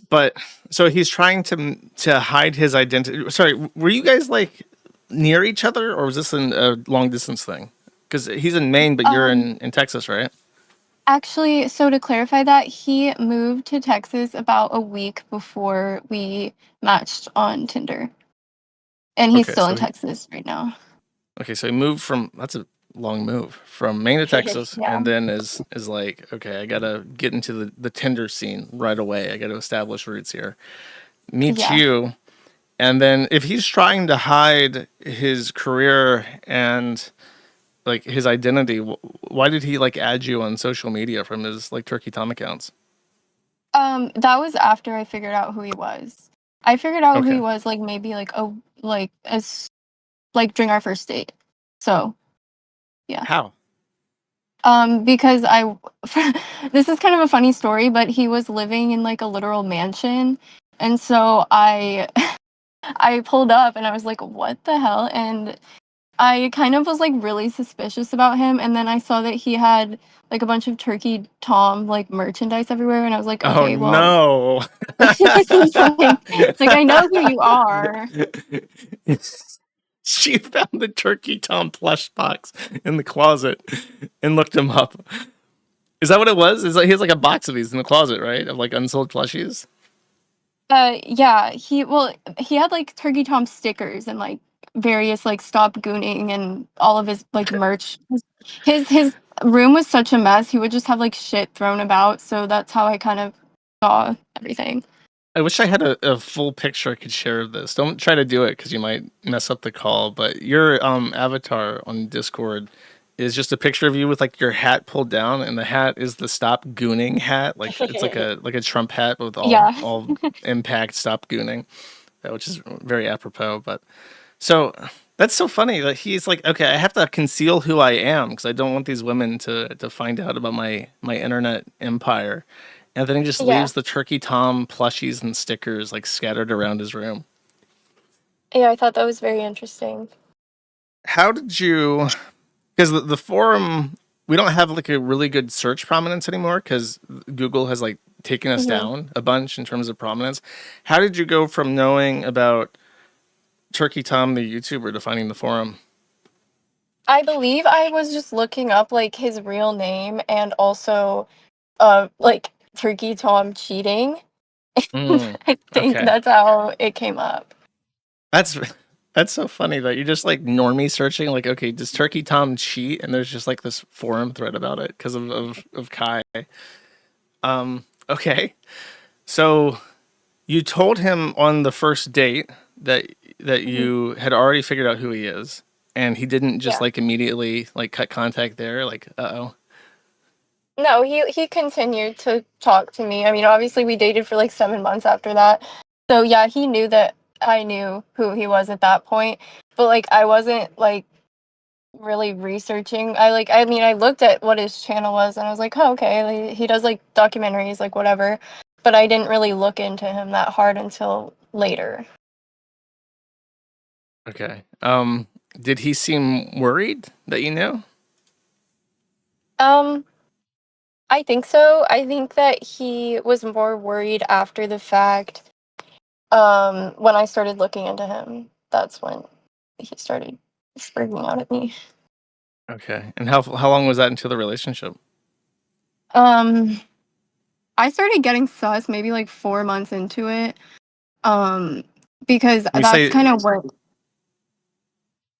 But so he's trying to hide his identity. Sorry, were you guys like near each other, or was this a long distance thing? Because he's in Maine, but you're Um, in Texas, right? Actually, so to clarify that, he moved to Texas about a week before we matched on Tinder, and he's Okay, still in Texas right now. so he moved from, that's a long move, from Maine to Texas, Yeah. and then is like, okay, I gotta get into the Tinder scene right away. I gotta establish roots here. Meet Yeah. you, and then if he's trying to hide his career and like his identity, why did he like add you on social media from his like Turkey Tom accounts? That was after I figured out who he was. I figured out who he Okay, was like maybe like as like during our first date. So yeah. how? Because this is kind of a funny story, but he was living in like a literal mansion, and so I I pulled up and I was like, what the hell? And I kind of was like really suspicious about him, and then I saw that he had like a bunch of Turkey Tom like merchandise everywhere, and I was like, Oh okay, well, no. it's like I know who you are. She found the Turkey Tom plush box in the closet and looked him up. Is that what it was? Is like he has like a box of these in the closet, right? Of like unsold plushies. Yeah, he had like Turkey Tom stickers and like various like stop gooning and all of his like merch. His room was such a mess. He would just have like shit thrown about, so that's how I kind of saw everything. I wish I had a full picture I could share of this. Don't try to do it because you might mess up the call. But your avatar on Discord is just a picture of you with like your hat pulled down, and the hat is the "Stop Gooning" hat. Like it's like a Trump hat with Yeah. all impact "Stop Gooning," which is very apropos. But so that's so funny that he's like, okay, I have to conceal who I am because I don't want these women to find out about my internet empire. And then he just Yeah. leaves the Turkey Tom plushies and stickers like scattered around his room. Yeah, I thought that was very interesting. How did you? Because the forum, we don't have like a really good search prominence anymore because Google has like taken us Mhm. down a bunch in terms of prominence. How did you go from knowing about Turkey Tom the YouTuber to finding the forum? I believe I was just looking up like his real name and also like Turkey Tom cheating. Mm, I think okay. that's how it came up. That's that's so funny that you're just like normie searching, like, okay, does Turkey Tom cheat? And there's just like this forum thread about it because of Kai. Okay. So you told him on the first date that Mhm. you had already figured out who he is, and he didn't just Yeah. like immediately like cut contact there, like, uh-oh. No, he continued to talk to me. I mean, obviously we dated for like 7 months after that. So yeah, he knew that I knew who he was at that point. But like I wasn't like really researching. I mean I looked at what his channel was and I was like, oh okay, like, he does like documentaries, like whatever. But I didn't really look into him that hard until later. Okay. Did he seem worried that you knew? Um, I think so. I think that he was more worried after the fact. When I started looking into him, that's when he started freaking out at me. Okay. And how long was that into the relationship? Um, I started getting sus maybe like 4 months into it. Um, because When you that's say kind of what,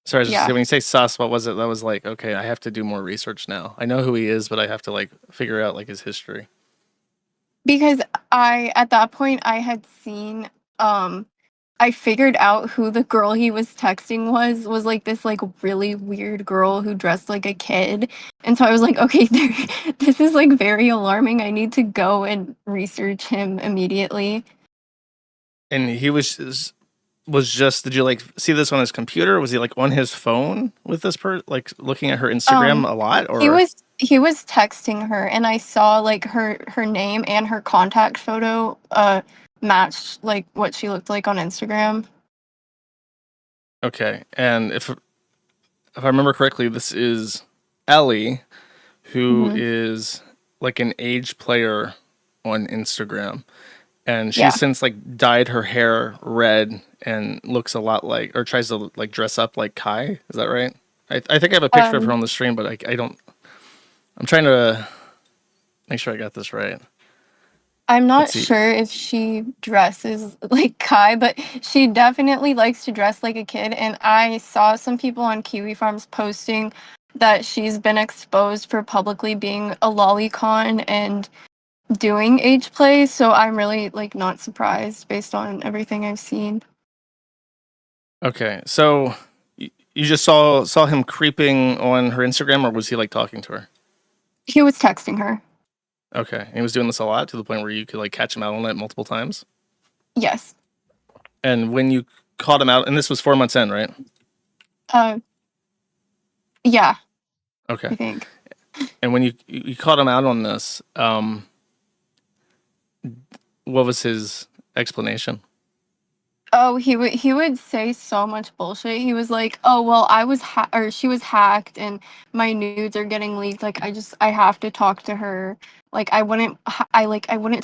Sorry, I was just yeah. saying, when you say sus, what was it that was like, okay, I have to do more research now. I know who he is, but I have to like figure out like his history. Because at that point I had seen um I figured out who the girl he was texting was like this like really weird girl who dressed like a kid. And so I was like, okay, this is like very alarming. I need to go and research him immediately. And he was just, did you like see this on his computer? Was he like on his phone with this like looking at her Instagram Um a lot, he or? was he was texting her and I saw like her name and her contact photo matched like what she looked like on Instagram. Okay. And if I remember correctly, this is Ellie, who Mhm. is like an age player on Instagram. and Yeah. she's since like dyed her hair red and looks a lot like, or tries to like dress up like Kai. Is that right? I think I have a picture of her Um, on the stream, but I don't. I'm trying to make sure I got this right. I'm Let's not see. sure if she dresses like Kai, but she definitely likes to dress like a kid. And I saw some people on Kiwi Farms posting that she's been exposed for publicly being a lolicon and doing age play. So I'm really like not surprised based on everything I've seen. Okay, so you just saw him creeping on her Instagram, or was he like talking to her? He was texting her. Okay, and he was doing this a lot to the point where you could like catch him out on it multiple times. Yes. And when you caught him out, and this was 4 months in, right? Uh, yeah, Okay, I think. and when you caught him out on this, what was his explanation? Oh, he would say so much bullshit. He was like, "Oh, well, or she was hacked and my nudes are getting leaked. Like I have to talk to her. Like I wouldn't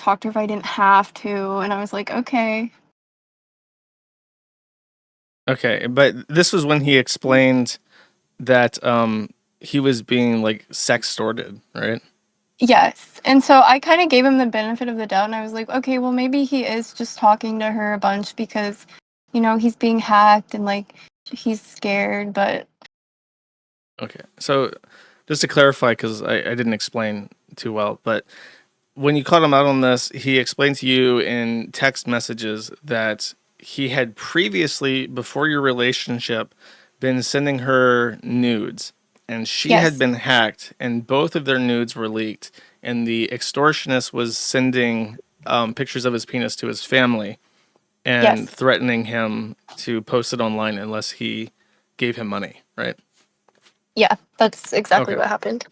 talk to her if I didn't have to." And I was like, "Okay." Okay, but this was when he explained that he was being like sextorted, right? Yes. And so I kind of gave him the benefit of the doubt and I was like, "Okay, well maybe he is just talking to her a bunch because he's being hacked and like he's scared, but Okay, so just to clarify, because I didn't explain too well, but when you caught him out on this, he explained to you in text messages that he had previously, before your relationship, been sending her nudes, and she had yes. been hacked, and both of their nudes were leaked, and the extortionist was sending pictures of his penis to his family and Yes. threatening him to post it online unless he gave him money, right? Yeah, that's exactly Okay. what happened.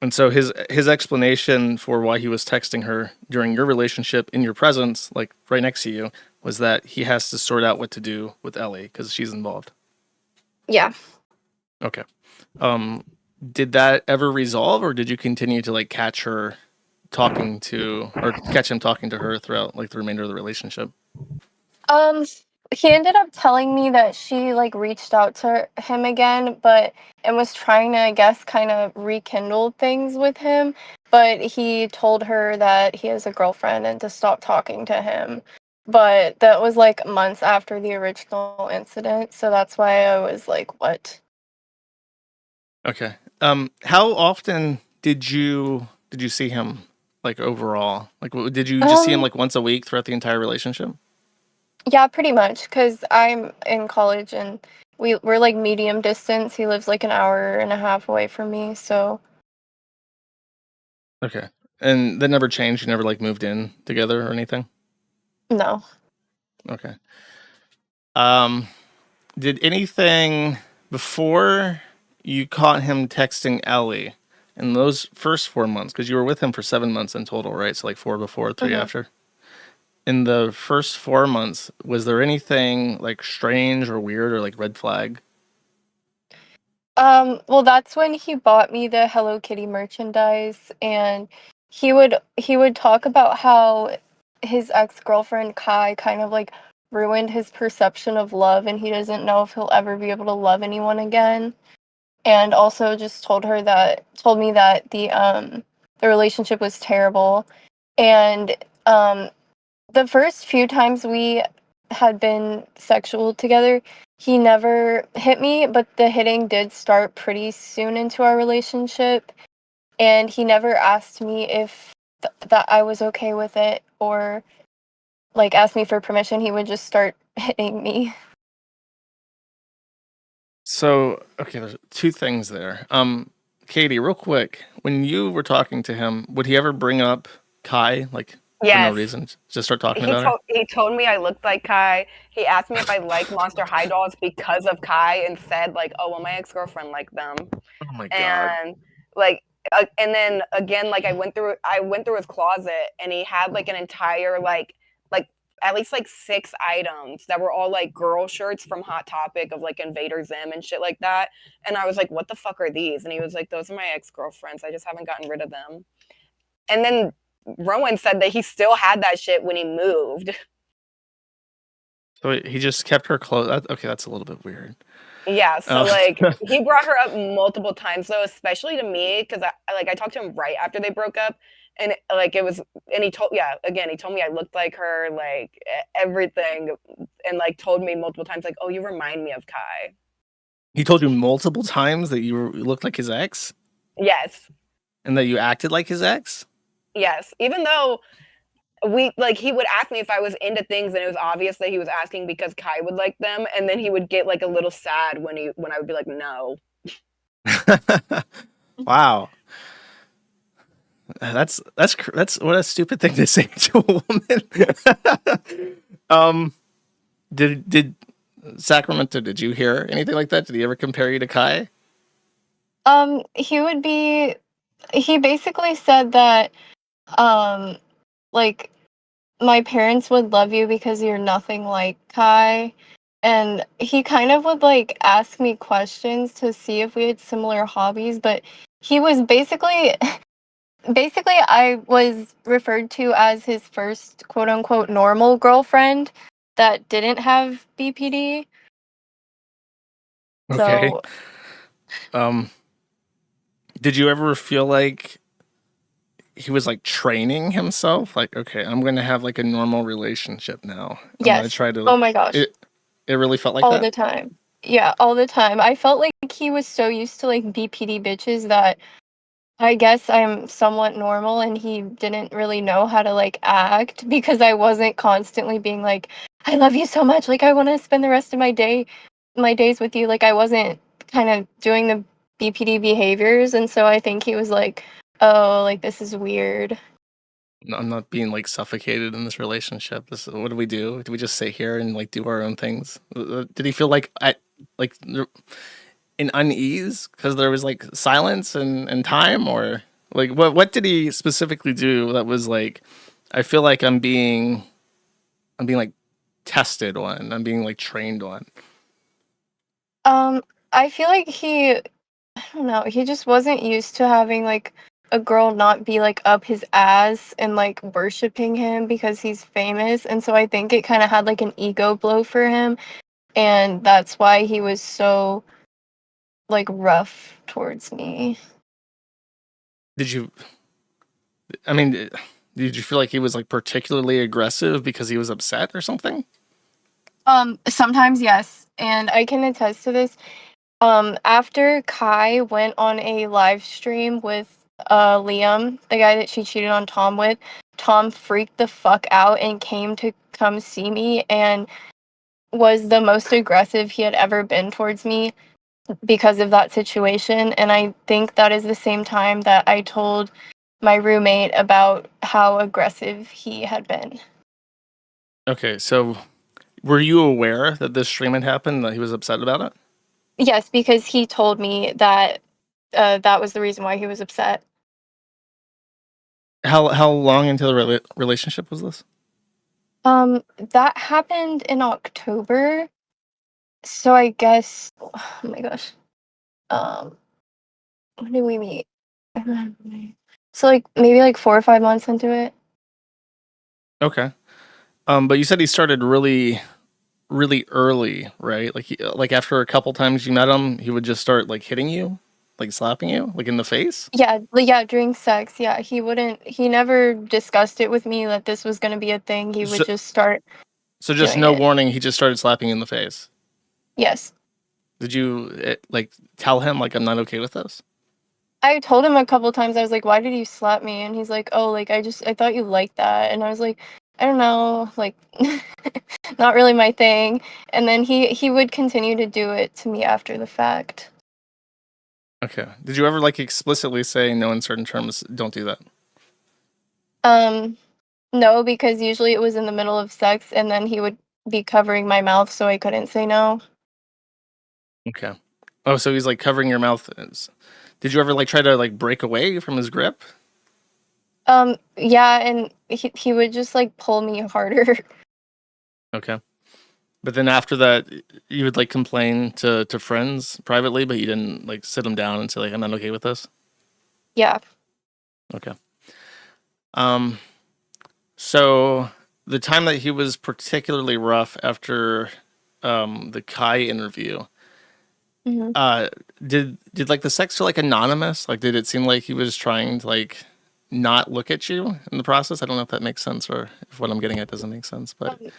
And so his explanation for why he was texting her during your relationship in your presence, like right next to you, was that he has to sort out what to do with Ellie because she's involved. Yeah. Okay. Um, did that ever resolve, or did you continue to like catch her talking to, or catch him talking to her throughout like the remainder of the relationship? Um, he ended up telling me that she like reached out to him again, but and was trying to, I guess, kind of rekindle things with him. But he told her that he has a girlfriend and to stop talking to him. But that was like months after the original incident, so that's why I was like, "What?" Okay. How often did you see him like overall? Like, did you just see him Um, like once a week throughout the entire relationship? yeah, pretty much, because I'm in college and we're like medium distance. He lives like an hour and a half away from me, so Okay. And that never changed? You never like moved in together or anything? no. Okay. Um, did anything before you caught him texting Ellie in those first 4 months, because you were with him for 7 months in total, right? So like four before, three Mhm. after. In the first 4 months, was there anything like strange or weird or like red flag? Well, that's when he bought me the Hello Kitty merchandise, and he would talk about how his ex-girlfriend Kai kind of like ruined his perception of love, and he doesn't know if he'll ever be able to love anyone again. And also just told me that the relationship was terrible, and um the first few times we had been sexual together, he never hit me, but the hitting did start pretty soon into our relationship, and he never asked me if that I was okay with it or like asked me for permission. He would just start hitting me. So, okay, there's two things there. Katie, real quick, when you were talking to him, would he ever bring up Kai, like for no Yes. reason, just start talking He about her? told he told me I looked like Kai. He asked me if I like Monster High dolls because of Kai and said like, "Oh, well, my ex-girlfriend liked them." Oh my God. And like and then again like I went through his closet and he had like an entire like at least like 6 items that were all like girl shirts from Hot Topic of like Invader Zim and shit like that. And I was like, "What the fuck are these?" And he was like, "Those are my ex-girlfriends. I just haven't gotten rid of them." And then Rowan said that he still had that shit when he moved. So he just kept her close. Okay, that's a little bit weird. Yeah, so, Uh, like, he brought her up multiple times, though, especially to me, 'cause I talked to him right after they broke up, and, like, it was and he told yeah, again, he told me I looked like her, like, everything, and, like, told me multiple times, like, "Oh, you remind me of Kai." he told you multiple times that you looked like his ex Yes. and that you acted like his ex. Yes. Even though he would ask me if I was into things, and it was obvious that he was asking because Kai would like them, and then he would get, like, a little sad when I would be like, "No." Wow, that's what a stupid thing to say to a woman. um, did Sacramento? Did you hear anything like that? Did he ever compare you to Kai? He would be he basically said that, um, like, my parents would love you because you're nothing like Kai. And he kind of would like ask me questions to see if we had similar hobbies, but he was basically I was referred to as his first quote unquote normal girlfriend that didn't have BPD. Okay. So Um, did you ever feel like he was like training himself? Like, okay, I'm going to have like a normal relationship now. I'm going to yes. try to. Oh my gosh. It it really felt like All that. the time. Yeah, all the time. I felt like he was so used to like BPD bitches that I guess I'm somewhat normal and he didn't really know how to like act because I wasn't constantly being like, I love you so much. Like I want to spend the rest of my days with you. Like I wasn't kind of doing the BPD behaviors. And so I think he was like, oh, like this is weird. I'm not being like suffocated in this relationship. What do we do? Do we just sit here and like do our own things? Did he feel like like in unease because there was like silence and time, or like what did he specifically do that was like, I feel like I'm being like tested on, I'm being like trained on. Um, I feel like I don't know, he just wasn't used to having like a girl not be like up his ass and like worshiping him because he's famous. And so I think it kind of had like an ego blow for him. And that's why he was so like rough towards me. Did you? I mean, did you feel like he was like particularly aggressive because he was upset or something? Sometimes yes. And I can attest to this. After Kai went on a live stream with Liam, the guy that she cheated on Tom with, Tom freaked the fuck out and came to come see me and was the most aggressive he had ever been towards me because of that situation. And I think that is the same time that I told my roommate about how aggressive he had been. Okay, so were you aware that this stream had happened, that he was upset about it? Yes, because he told me that that was the reason why he was upset. How long into the relationship was this? That happened in October. So I guess, oh my gosh. Um, when did we meet? So like maybe like 4 or 5 months into it. Okay. But you said he started really early, right? Like like after a couple times you met him, he would just start like hitting you, like slapping you, like in the face. Yeah, yeah, during sex. Yeah, he never discussed it with me that this was going to be a thing. He would So, just start so just doing no it. warning, he just started slapping you in the face. Yes. Did you like tell him like I'm not okay with this? I told him a couple times, I was like, why did you slap me? And he's like, oh, like, I thought you liked that. And I was like, I don't know, like, not really my thing. And then he would continue to do it to me after the fact. Okay. Did you ever like explicitly say no in certain terms? Don't do that. Um, no, because usually it was in the middle of sex and then he would be covering my mouth so I couldn't say no. Okay. Oh, so he's like covering your mouth. Did you ever like try to like break away from his grip? Yeah, and he would just like pull me harder. Okay. But then after that, you would like complain to friends privately, but you didn't like sit them down and say like I'm not okay with this. Yeah. Okay. Um, so the time that he was particularly rough after the Kai interview, Mhm. uh, did like the sex feel like anonymous? Like, did it seem like he was trying to like not look at you in the process? I don't know if that makes sense or if what I'm getting at doesn't make sense, but Um,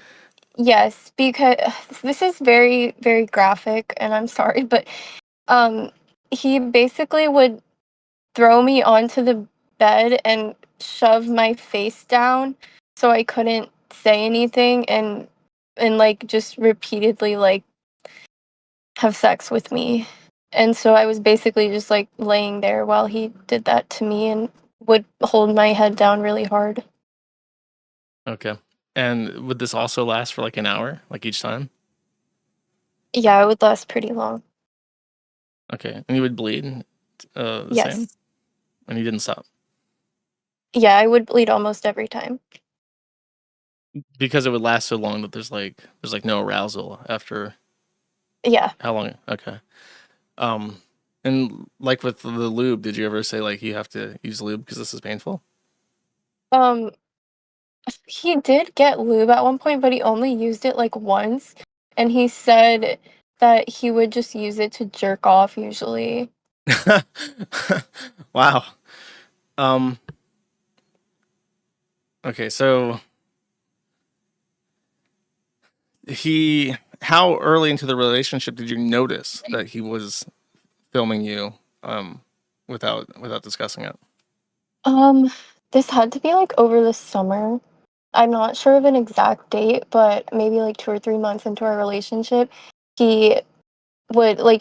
yes, because this is very, very graphic, and I'm sorry, but um, he basically would throw me onto the bed and shove my face down so I couldn't say anything, and like just repeatedly like have sex with me. And so I was basically just like laying there while he did that to me and would hold my head down really hard. okay. And would this also last for like an hour, like each time? Yeah, it would last pretty long. Okay. And you would bleed the same? Yes. And you didn't stop? Yeah, I would bleed almost every time. Because it would last so long that there's like no arousal after Yeah. how long? Okay. Um, and like with the lube, did you ever say like you have to use lube because this is painful? Um, he did get lube at one point, but he only used it like once. And he said that he would just use it to jerk off usually. Wow. Um, okay, so how early into the relationship did you notice that he was filming you without discussing it? Um, this had to be like over the summer. I'm not sure of an exact date, but maybe like 2 or 3 months into our relationship, he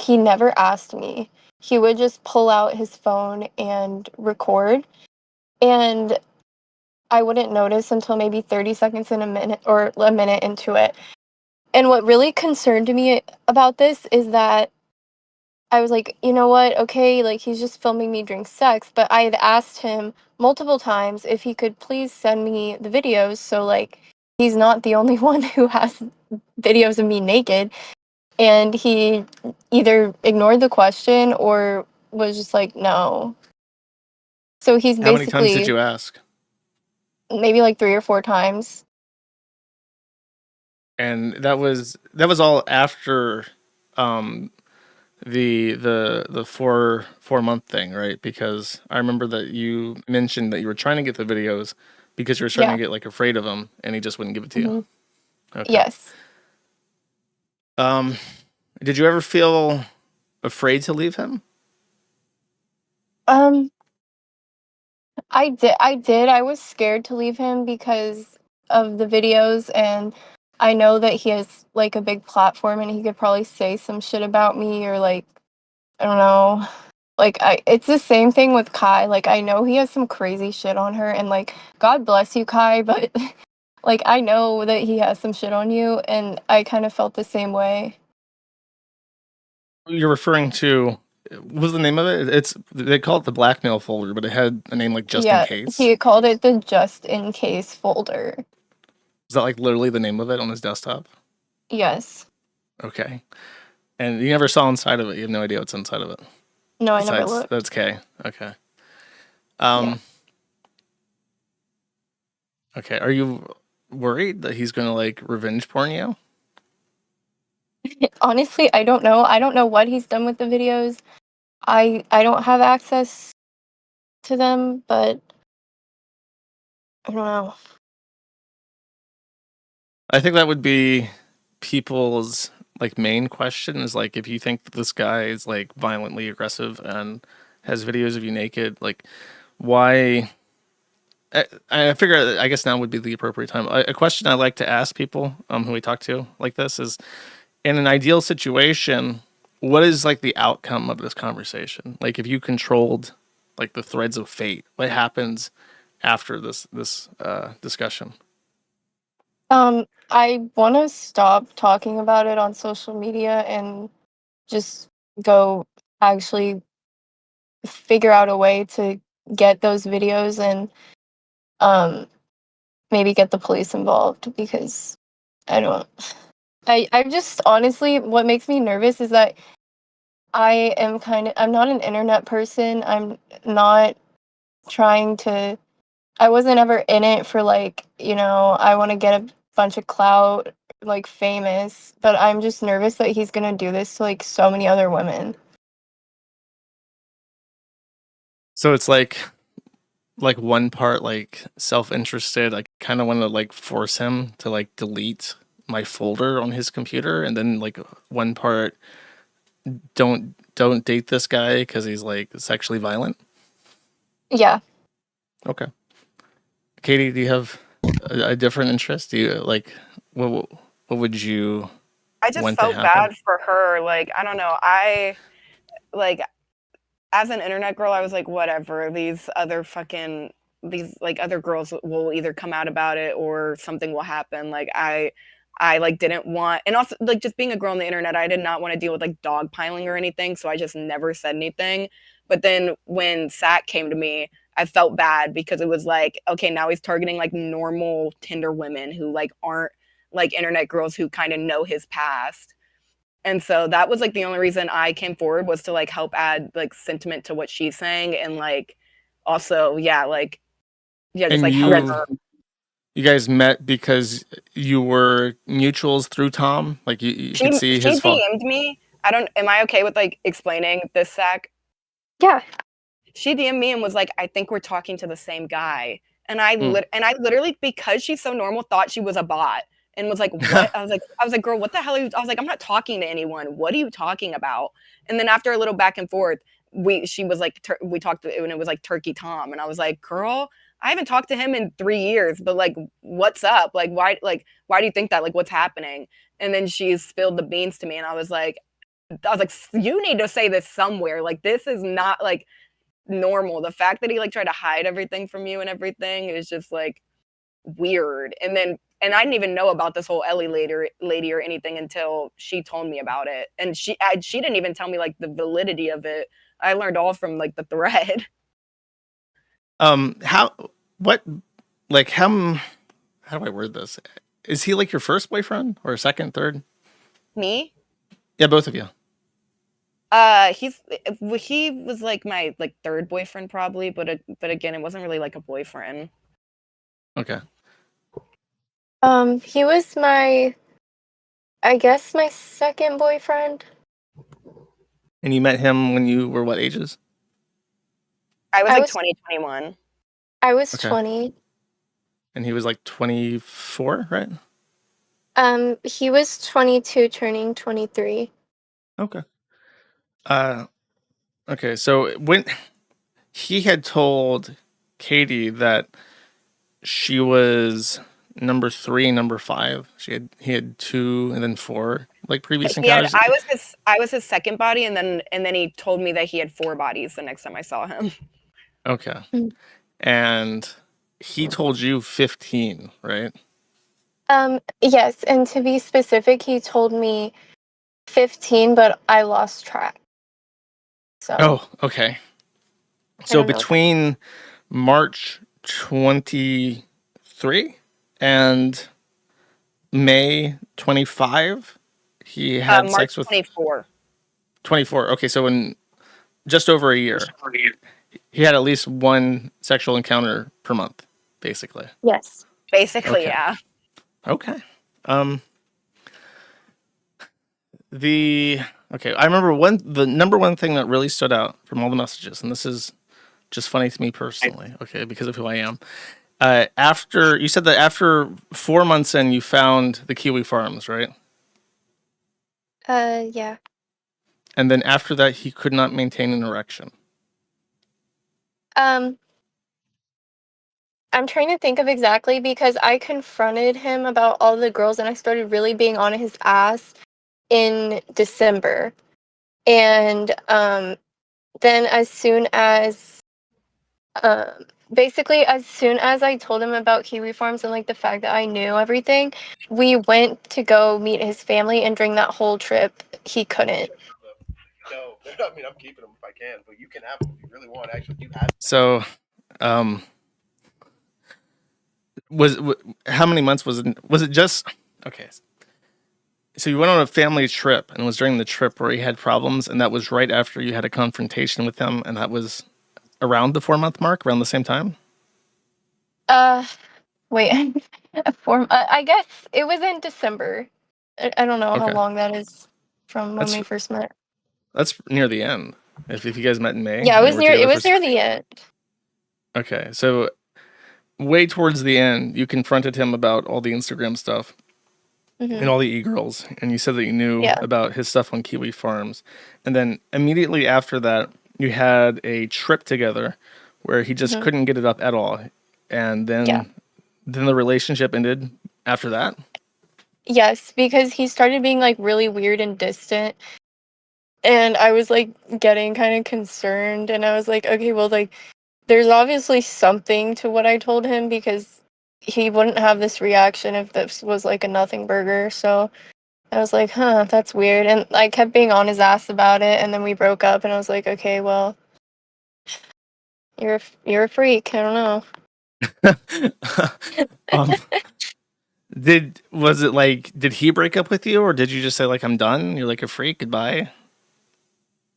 he never asked me. He would just pull out his phone and record, and I wouldn't notice until maybe 30 seconds in a minute or a minute into it. And what really concerned me about this is that I was like, "You know what? Okay, like he's just filming me during sex," but I had asked him multiple times if he could please send me the videos so like he's not the only one who has videos of me naked, and he either ignored the question or was just like, "No." So he's How many times did basically you ask? maybe like 3 or 4 times. And that was all after um the 4 month thing, right? Because I remember that you mentioned that you were trying to get the videos because you were starting Yeah. to get like afraid of him and he just wouldn't give it to you. Mhm. Okay. Yes. Um, did you ever feel afraid to leave him? Um, I did. I was scared to leave him because of the videos, and I know that he has, like, a big platform, and he could probably say some shit about me or, like, I don't know. Like, I it's the same thing with Kai, like, I know he has some crazy shit on her, and, like, God bless you, Kai, but, like, I know that he has some shit on you, and I kind of felt the same way. You're referring to what was the name of it? It's they call it the blackmail folder, but it had a name like just in Yeah, case. he called it the just in case folder. Is that like literally the name of it on his desktop? Yes. Okay. And you never saw inside of it. You have no idea what's inside of it. No, I never Besides looked. that's K. Okay. Yeah. Um okay. Are you worried that he's gonna like revenge porn you? Honestly, I don't know. I don't know what he's done with the videos. I don't have access to them, but I don't know. I think that would be people's like main question is like if you think that this guy is like violently aggressive and has videos of you naked, like why I figure I guess now would be the appropriate time. A question I like to ask people who we talk to like this is in an ideal situation, what is like the outcome of this conversation? Like if you controlled like the threads of fate, what happens after this discussion? I want to stop talking about it on social media and just go actually figure out a way to get those videos and um maybe get the police involved because I don't I just honestly what makes me nervous is that I'm not an internet person. I'm not trying to I wasn't ever in it for like, I want to get a bunch of clout, like famous, but I'm just nervous that he's gonna do this to like so many other women. So it's like one part like self-interested. I kind of want to like force him to like delete my folder on his computer, and then like one part don't date this guy because he's like sexually violent. Yeah. Okay. Katie, do you have a different interest? Do you like what would you I just want to felt happen? bad for her. Like, I don't know. Like, as an internet girl, I was like, whatever. These like other girls will either come out about it or something will happen. Like, I like didn't want, and also like just being a girl on the internet, I did not want to deal with like dogpiling or anything. So I just never said anything. But then when Sack came to me, I felt bad because it was like, okay, now he's targeting like normal Tinder women who like aren't like internet girls who kind of know his past. And so that was like the only reason I came forward, was to like help add like sentiment to what she's saying, and like also, yeah, like, yeah, just And like help her. you guys met because you were mutuals through Tom? Like you could see She his fault. DM'd me. I don't, am I okay with like explaining this, Sack? Yeah. She DM'd me and was like, I think we're talking to the same guy. And Mm. I literally, because she's so normal, thought she was a bot and was like, what? I was like, girl, what the hell are you? I was like, I'm not talking to anyone. What are you talking about? And then after a little back and forth, she was like, we talked, and it was like Turkey Tom. And I was like, girl, I haven't talked to him in 3 years, but like, what's up? Why do you think that? Like, what's happening? And then she spilled the beans to me. And I was like, you need to say this somewhere. Like, this is not like normal. The fact that he like tried to hide everything from you and everything is just like weird. And I didn't even know about this whole Ellie lady or anything until she told me about it. And she didn't even tell me like the validity of it. I learned all from like the thread. How what like how do I word this? Is he like your first boyfriend or second, third? Me? Yeah, both of you. He was like my like third boyfriend probably, but again, it wasn't really like a boyfriend. Okay. He was I guess my second boyfriend. And you met him when you were what ages? I was I like was 2021. I was Okay. 20. And he was like 24, right? He was 22 turning 23. Okay. Uh okay, so when he had told Katie that she was number 3, number 5. He had 2 and then 4 like previous encounters. I was his second body, and then he told me that he had 4 bodies the next time I saw him. Okay. Mm. And he told you 15, right? Yes, and to be specific, he told me 15, but I lost track. So Oh, okay. I So don't know. between March 23 and May 25, he had March sex with 24. 24. Okay, so in just over a year, he had at least one sexual encounter per month, basically. Yes. Basically, Okay. yeah. Okay. Um the okay, I remember the number one thing that really stood out from all the messages, and this is just funny to me personally, okay, because of who I am. After you said that after 4 months in, you found the kiwi farms, right? Yeah. And then after that, he could not maintain an erection. Um, I'm trying to think of exactly because I confronted him about all the girls and I started really being on his ass in December. And then as soon as um basically as soon as I told him about Kiwi Farms and like the fact that I knew everything, we went to go meet his family and during that whole trip he couldn't. No, I mean I'm keeping them if I can, but you can have them if you really want. Actually, you have. So, um, how many months was it? Was it just okay? So you went on a family trip, and it was during the trip where he had problems, and that was right after you had a confrontation with him, and that was around the 4 month mark, around the same time. Uh, wait, I guess it was in December. I don't know how Okay, long that is from when that's we first met. near the end. If you guys met in May Yeah, and you were it together for was near the end. okay, so way towards the end, you confronted him about all the Instagram stuff and Hmm. all the e-girls, and you said that you knew Yeah. about his stuff on Kiwi Farms, and then immediately after that, you had a trip together where he just Hmm. couldn't get it up at all, and Yeah. then the relationship ended after that. Yes, because he started being like really weird and distant. And I was like getting kind of concerned. And I was like, okay, well, like, there's obviously something to what I told him because he wouldn't have this reaction if this was like a nothing burger. So I was like, huh, that's weird. And I kept being on his ass about it. And then we broke up. And I was like, okay, well, you're a freak. I don't know. um, was it like did he break up with you, or did you just say like I'm done? You're like a freak. Goodbye.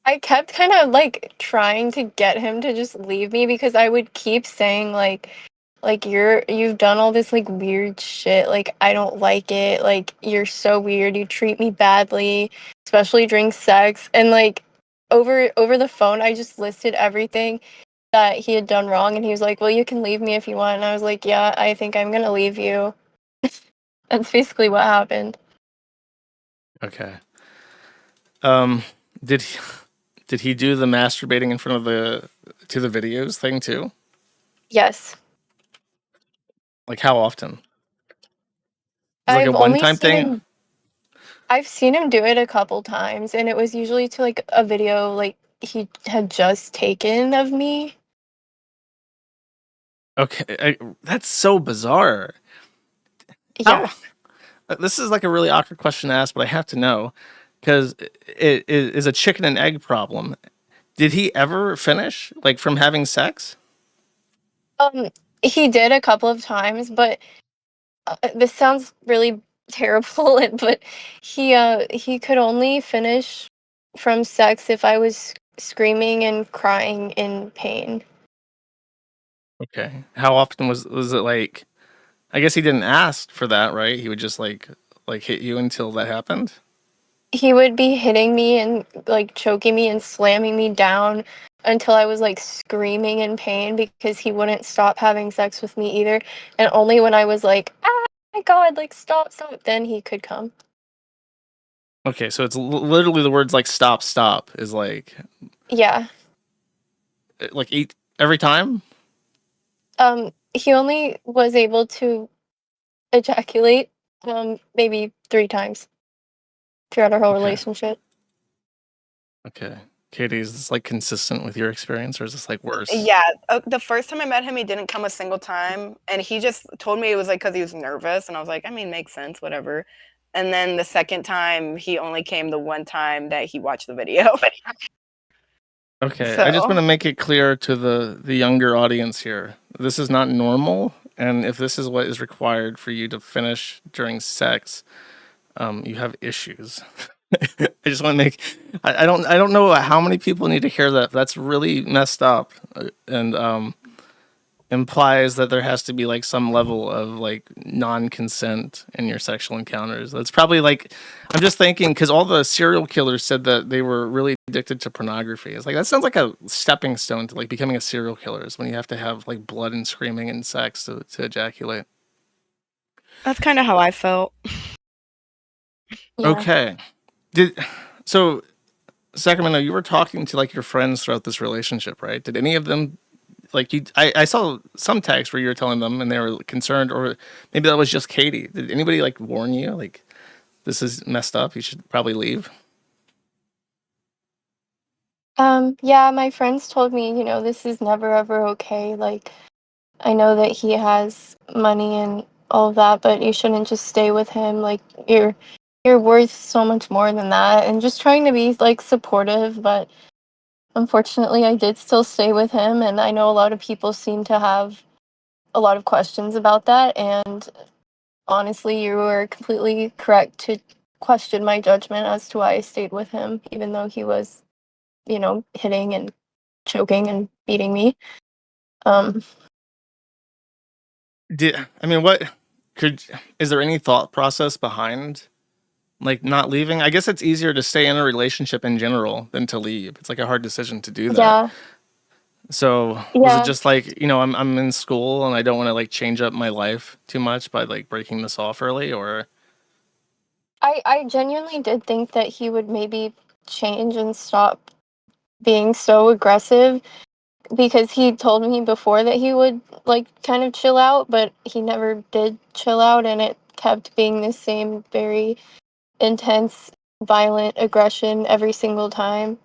I kept kind of like trying to get him to just leave me because I would keep saying like you've done all this like weird shit, like I don't like it, like you're so weird, you treat me badly, especially during sex. And like over the phone I just listed everything that he had done wrong, and he was like, well, you can leave me if you want. And I was like, yeah, I think I'm gonna leave you. That's basically what happened. Okay. Um, did he, did he do the masturbating in front of the to the videos thing too? Yes. Like how often? Was it like a i've one only time seen thing? him I've seen him do it a couple times, and it was usually to like a video like he had just taken of me. Okay, that's so bizarre. Yeah. How? This is like a really awkward question to ask, but I have to know because it is a chicken and egg problem. Did he ever finish like from having sex? Um, he did a couple of times, but this sounds really terrible, but he could only finish from sex if I was screaming and crying in pain. Okay. How often was it like? I guess he didn't ask for that, right? He would just like hit you until that happened. He would be hitting me and like choking me and slamming me down until I was like screaming in pain because he wouldn't stop having sex with me either. And only when I was like, ah, my God, like stop, stop, then he could come. Okay, so it's literally the words like stop, stop is Yeah. like eat every time. He only was able to ejaculate maybe 3 times throughout our whole Okay, relationship. okay. Katie, is this like consistent with your experience, or is this like worse? Yeah, the first time I met him, he didn't come a single time, and he just told me it was, like, because he was nervous, and I was like, "I mean, makes sense, whatever." And then the second time, he only came the one time that he watched the video. Okay, I just want So to make it clear to the younger audience here. This is not normal, and if this is what is required for you to finish during sex, you have issues. I just want to make. I don't know how many people need to hear that. That's really messed up, and implies that there has to be like some level of like non-consent in your sexual encounters. That's probably like I'm just thinking because all the serial killers said that they were really addicted to pornography. It's like that sounds like a stepping stone to like becoming a serial killer is when you have to have like blood and screaming and sex to ejaculate. that's kinda how I felt. Yeah. Okay. Did so Sacramento, you were talking to like your friends throughout this relationship, right? Did any of them like you I saw some text where you were telling them and they were concerned, or maybe that was just Katie. Did anybody like warn you like this is messed up, you should probably leave? Yeah, my friends told me, this is never ever okay. Like, I know that he has money and all of that, but you shouldn't just stay with him. Like, you're worth so much more than that. And just trying to be like supportive, but unfortunately, I did still stay with him, and I know a lot of people seem to have a lot of questions about that. And honestly, you were completely correct to question my judgment as to why I stayed with him, even though he was, hitting and choking and beating me. Um, I mean, what could is there any thought process behind like not leaving? I guess it's easier to stay in a relationship in general than to leave. It's like a hard decision to do that. Yeah, So was it yeah. just like, I'm in school and I don't want to like change up my life too much by like breaking this off early, or I genuinely did think that he would maybe change and stop being so aggressive because he told me before that he would like kind of chill out, but he never did chill out and it kept being the same very intense, violent aggression every single time.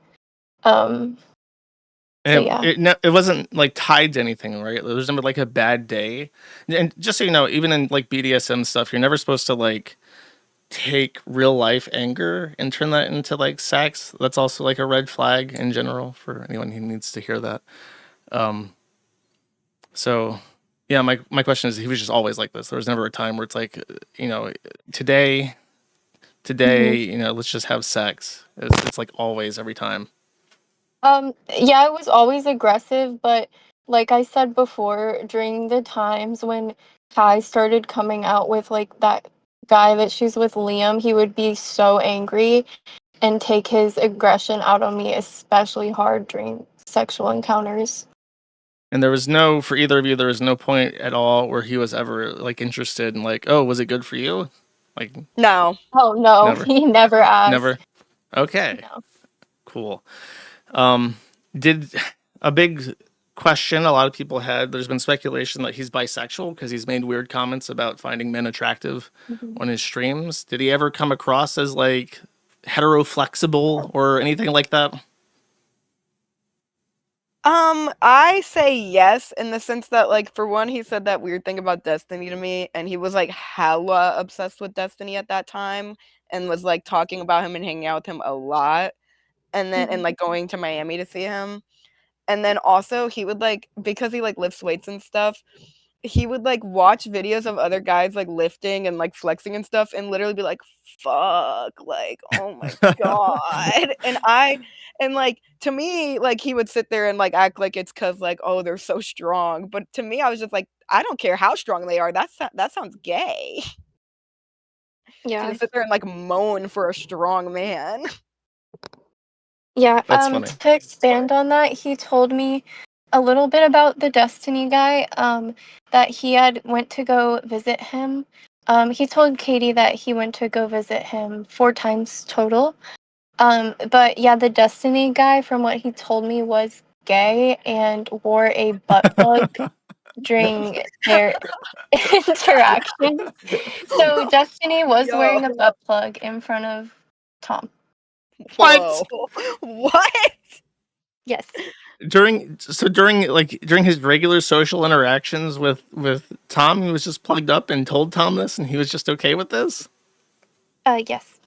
Um, so and yeah. it wasn't like tied to anything, right? There was never like a bad day. And just so you know, even in like BDSM stuff, you're never supposed to like take real life anger and turn that into like sex. That's also like a red flag in general for anyone who needs to hear that. Um, so yeah, my question is, he was just always like this. There was never a time where it's like, you know, today, Mhm. let's just have sex. It's like always every time. Yeah, it was always aggressive, but like I said before, during the times when Kai started coming out with like that guy that she's with, Liam, he would be so angry and take his aggression out on me, especially hard during sexual encounters. And there was no, for either of you, there was no point at all where he was ever like interested in like, oh, was it good for you? Like, No. Oh no, never, he never never. asked. Okay, No. cool. Um, did a big question a lot of people had, there's been speculation that he's bisexual because he's made weird comments about finding men attractive Mhm. on his streams. Did he ever come across as like hetero-flexible or anything like that? I say yes in the sense that, like, for one, he said that weird thing about Destiny to me, and he was like hella obsessed with Destiny at that time and was like talking about him and hanging out with him a lot. And then and Mhm. like going to Miami to see him. And then also he would like, because he like lifts weights and stuff, he would like watch videos of other guys like lifting and like flexing and stuff and literally be like, fuck, like, oh my god. And like to me, like he would sit there and like act like it's cause like, oh, they're so strong. But to me, I was just like, I don't care how strong they are. That sounds gay. To Yeah. just sit there and like moan for a strong man. Yeah, That's funny. to expand on that, he told me a little bit about the Destiny guy, that he had went to go visit him. He told Katie that he went to go visit him 4 times total. But yeah, the Destiny guy, from what he told me, was gay and wore a butt plug during their interactions. So Destiny was Yo, wearing a butt plug in front of Tom. What? whoa. What? Yes. During his regular social interactions with Tom, he was just plugged up and told Tom this, and he was just okay with this. Yes.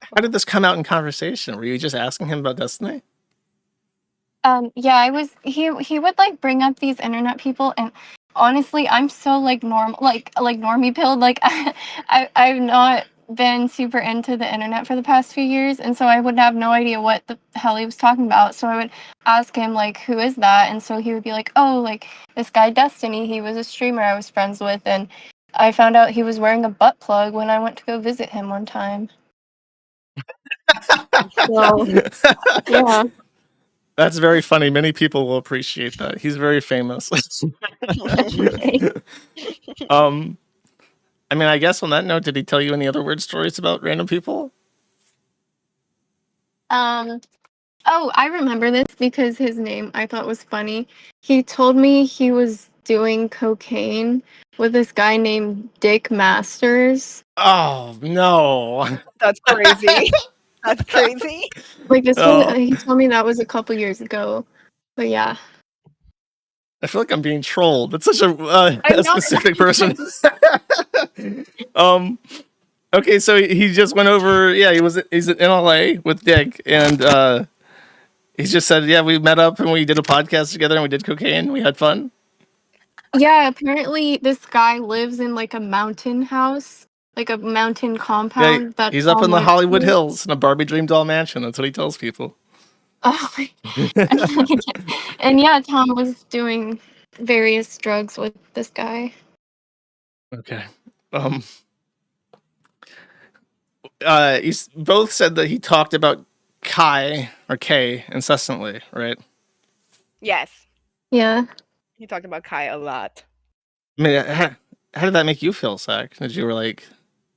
How did this come out in conversation? Were you just asking him about Destiny? Yeah, I was he would like bring up these internet people and honestly, I'm so like like normie pilled. Like I've not been super into the internet for the past few years and so I would have no idea what the hell he was talking about. So I would ask him like who is that? And so he would be like, "Oh, like this guy Destiny, he was a streamer I was friends with and I found out he was wearing a butt plug when I went to go visit him one time." So, yeah. That's very funny. Many people will appreciate that. He's very famous. um, I mean, I guess on that note, did he tell you any other weird stories about random people? Um Oh, I remember this because his name I thought was funny. He told me he was doing cocaine with this guy named Dick Masters. Oh no! That's crazy. That's crazy. Like this was Oh, he told me that was a couple years ago. But yeah. I feel like I'm being trolled. That's such a I'm a not specific person. um. Okay, so he just went over. Yeah, he's in LA with Dick, and he just said, "Yeah, we met up and we did a podcast together and we did cocaine. We had fun." Yeah, apparently this guy lives in like a mountain house, like a mountain Yeah, compound that he's up in Tom the went Hollywood to. Hills in a Barbie dream doll mansion. That's what he tells people. Oh my and yeah, Tom was doing various drugs with this guy. Okay. Um. Both said that he talked about Kai or Kay incessantly, right? Yes. Yeah. He talked about Kai a lot. I mean, how did that make you feel, Zach? Did you were like,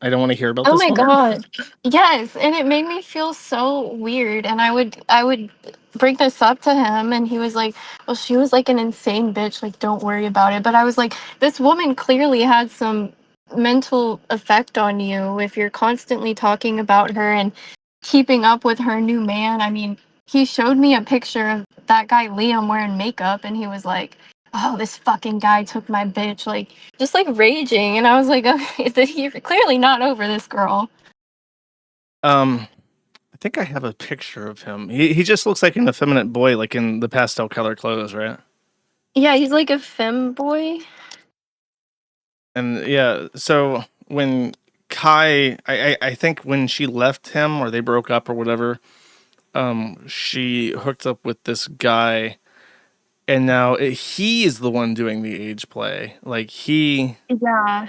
I don't want to hear about Oh this my woman? god. Yes, and it made me feel so weird, and I would bring this up to him, and he was like, "Well, she was like an insane bitch, like don't worry about it." But I was like, this woman clearly had some mental effect on you if you're constantly talking about her and keeping up with her new man. I mean, he showed me a picture of that guy Liam wearing makeup, and he was like, "Oh, this fucking guy took my bitch," like just like raging, and I was like, okay, you're clearly not over this girl. I think I have a picture of him. He just looks like an effeminate boy, like in the pastel color clothes, right? Yeah, he's like a femboy. And yeah, so when Kai, I think when she left him or they broke up or whatever, she hooked up with this guy, and now he is the one doing the age play. Like Yeah,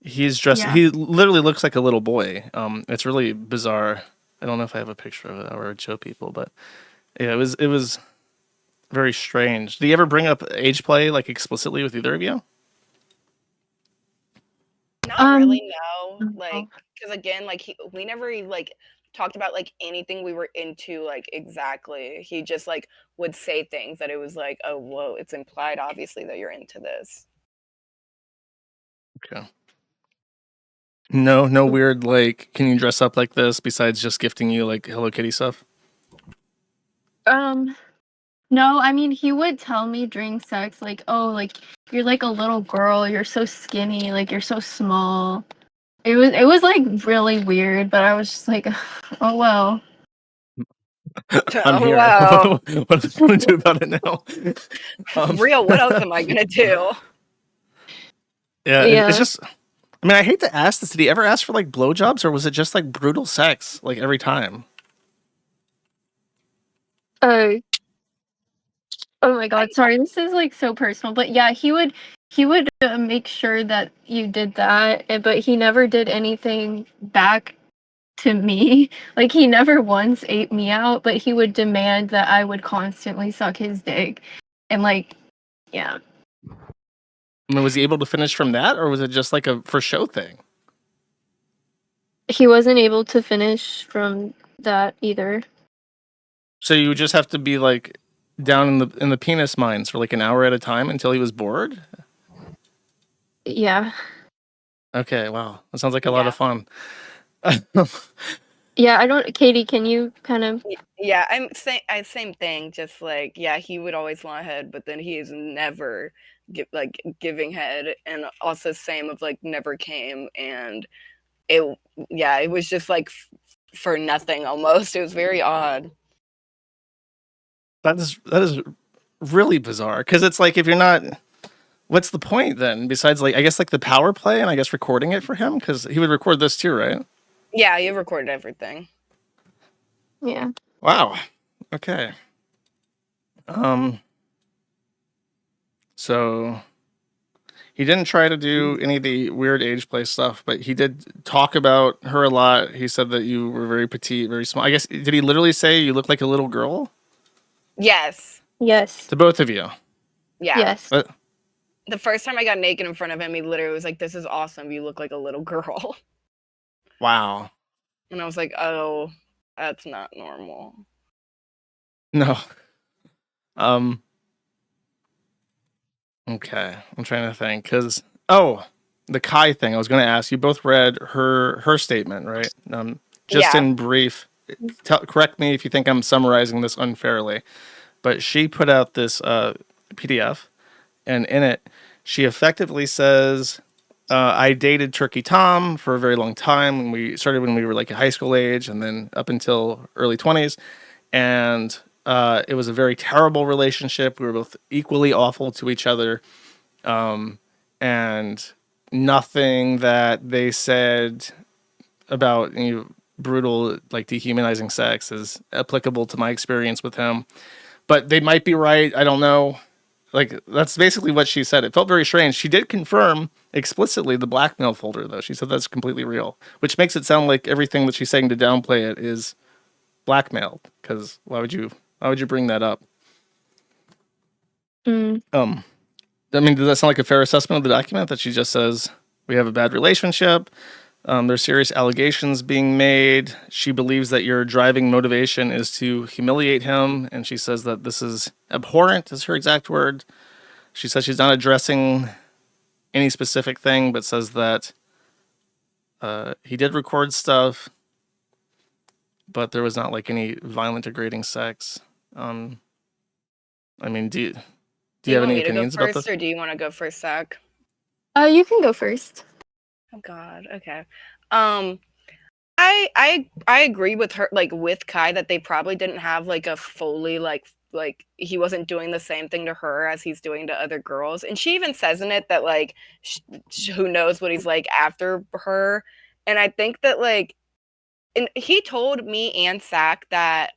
he's dressed. yeah. He literally looks like a little boy. It's really bizarre. I don't know if I have a picture of it or would show people, but yeah, it was very strange. Do you ever bring up age play like explicitly with either of you? Not really, Um, no. Like, no. because again, like we never like talked about like anything we were into, like exactly. He just like would say things that it was like, oh, whoa, it's implied obviously that you're into this. Okay. No weird like. Can you dress up like this besides just gifting you like Hello Kitty stuff? Um, no, I mean he would tell me during sex like, "Oh, like you're like a little girl, you're so skinny, like you're so small." It was like really weird, but I was just like, "Oh well." I'm Oh here. wow, What am I going to do about it now? Um, real. What else am I gonna do? yeah, it's Yeah. just. I mean, I hate to ask this. Did he ever ask for like blowjobs, or was it just like brutal sex, like every time? Uh, oh my I god, sorry. This is like so personal, but yeah, he would make sure that you did that, but he never did anything back to me. Like he never once ate me out, but he would demand that I would constantly suck his dick. And like, yeah. I mean, was he able to finish from that, or was it just like a for show thing? He wasn't able to finish from that either. So you would just have to be like down in the penis mines for like an hour at a time until he was bored. Yeah. Okay, wow, that sounds like a lot yeah of fun. Yeah, I don't Katie, can you kind of yeah. Same thing. Just like yeah, he would always want head, but then he is never giving head, and also same of like never came, and it yeah, it was just like for nothing almost. It was very odd. That is really bizarre because it's like if you're not, what's the point then? Besides, like I guess like the power play and I guess recording it for him because he would record this too, right? Yeah, you recorded everything. yeah. Wow. Okay. Um. So he didn't try to do any of the weird age play stuff, but he did talk about her a lot. He said that you were very petite, very small. I guess did he literally say you look like a little girl Yes. Yes. to both of you? Yeah. Yes. But The first time I got naked in front of him, he literally was like, "This is awesome. You look like a little girl." wow. And I was like, "Oh, that's not normal." No. Um. Okay. I'm trying to think because the Kai thing. I was going to ask you. Both read her statement, right? Just Yeah. in brief. Correct me if you think I'm summarizing this unfairly, but she put out this PDF, and in it, she effectively says, "I dated Turkey Tom for a very long time. When we were like high school age, and then up until early 20s, and it was a very terrible relationship. We were both equally awful to each other, and nothing that they said about brutal, like dehumanizing sex is applicable to my experience with him. But they might be right. I don't know. Like, that's basically what she said. It felt very strange. She did confirm explicitly the blackmail folder, though. She said that's completely real, which makes it sound like everything that she's saying to downplay it is blackmailed. Because why would you bring that up? Mm. I mean, does that sound like a fair assessment of the document that she just says we have a bad relationship? There's serious allegations being made. She believes that your driving motivation is to humiliate him, and she says that this is abhorrent, is her exact word. She says she's not addressing any specific thing, but says that he did record stuff, but there was not like any violent, degrading sex. I mean, do Do you you have want any me to go opinions about first, this? or do you want to go first, Zach? You can go first. Oh God. Okay. I agree with her, like with Kai, that they probably didn't have like a fully like he wasn't doing the same thing to her as he's doing to other girls, and she even says in it that like who knows what he's like after her, and I think that like, and he told me and Sack that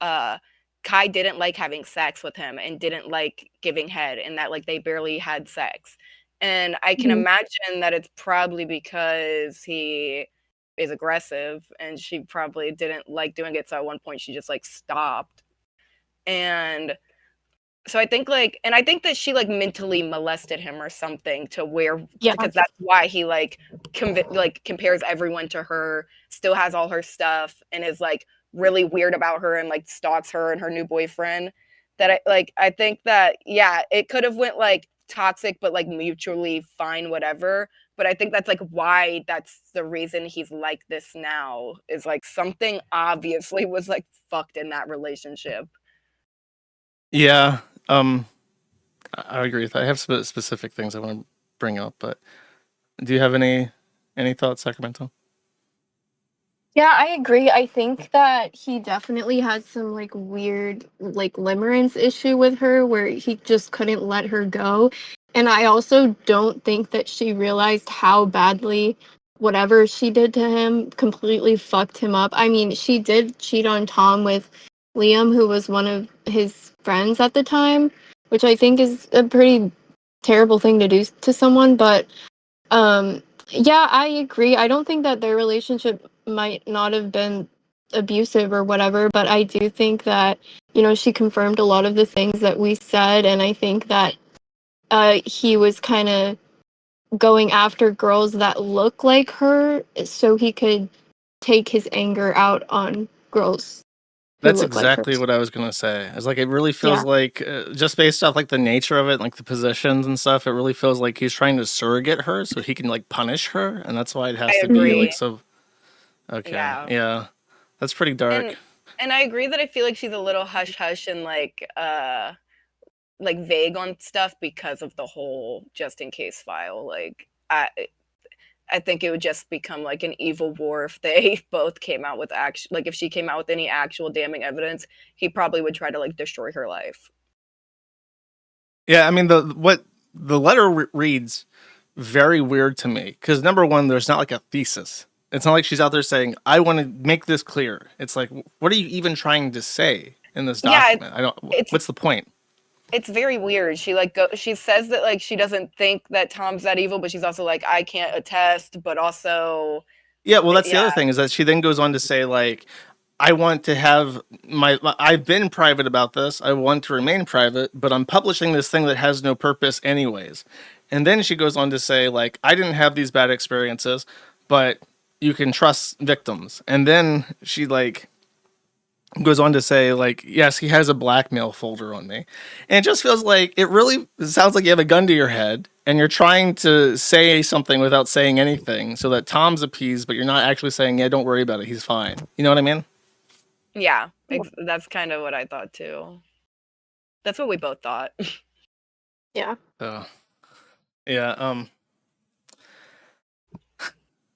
Kai didn't like having sex with him and didn't like giving head, and that like they barely had sex. And I can Mhm. imagine that it's probably because he is aggressive and she probably didn't like doing it. So at one point she just like stopped. And so I think like, and I think that she like mentally molested him or something to where, Yeah. because that's why he like like compares everyone to her, still has all her stuff, and is like really weird about her and like stalks her and her new boyfriend. That I think that yeah, it could have went like toxic but like mutually fine, whatever. But I think that's like why that's the reason he's like this now, is like something obviously was like fucked in that relationship. Yeah, I agree with that. I have specific things I want to bring up, but do you have any thoughts, Sacramento? Yeah, I agree. I think that he definitely had some like weird like limerence issue with her where he just couldn't let her go. And I also don't think that she realized how badly whatever she did to him completely fucked him up. I mean, she did cheat on Tom with Liam, who was one of his friends at the time, which I think is a pretty terrible thing to do to someone, but yeah, I agree. I don't think that their relationship might not have been abusive or whatever, but I do think that, she confirmed a lot of the things that we said, and I think that he was kind of going after girls that look like her so he could take his anger out on girls who That's look like her. exactly what I was gonna say. It's like it really feels Yeah. like just based off like the nature of it, like the positions and stuff. It really feels like he's trying to surrogate her so he can like punish her, and that's why it has I to be like agree. so. Okay, Yeah. yeah, that's pretty dark. And I agree that I feel like she's a little hush hush and like vague on stuff because of the whole just in case file. Like I think it would just become like an evil war if they both came out with like if she came out with any actual damning evidence, he probably would try to like destroy her life. Yeah, I mean the letter reads very weird to me because number one, there's not like a thesis. It's not like she's out there saying, "I want to make this clear." It's like, what are you even trying to say in this Yeah, document? I don't. it's What's the point? it's very weird. She says that like she doesn't think that Tom's that evil, but she's also like I can't attest, but also Yeah, well, that's the yeah, other thing is that she then goes on to say like, I want to have I've been private about this. I want to remain private, but I'm publishing this thing that has no purpose anyways. And then she goes on to say like, I didn't have these bad experiences, but you can trust victims. And then she like goes on to say like, yes, he has a blackmail folder on me. And it just feels like it really sounds like you have a gun to your head and you're trying to say something without saying anything so that Tom's appeased, but you're not actually saying, yeah, don't worry about it, he's fine. You know what I mean? yeah, that's kind of what I thought too. That's what we both thought. Yeah. So yeah,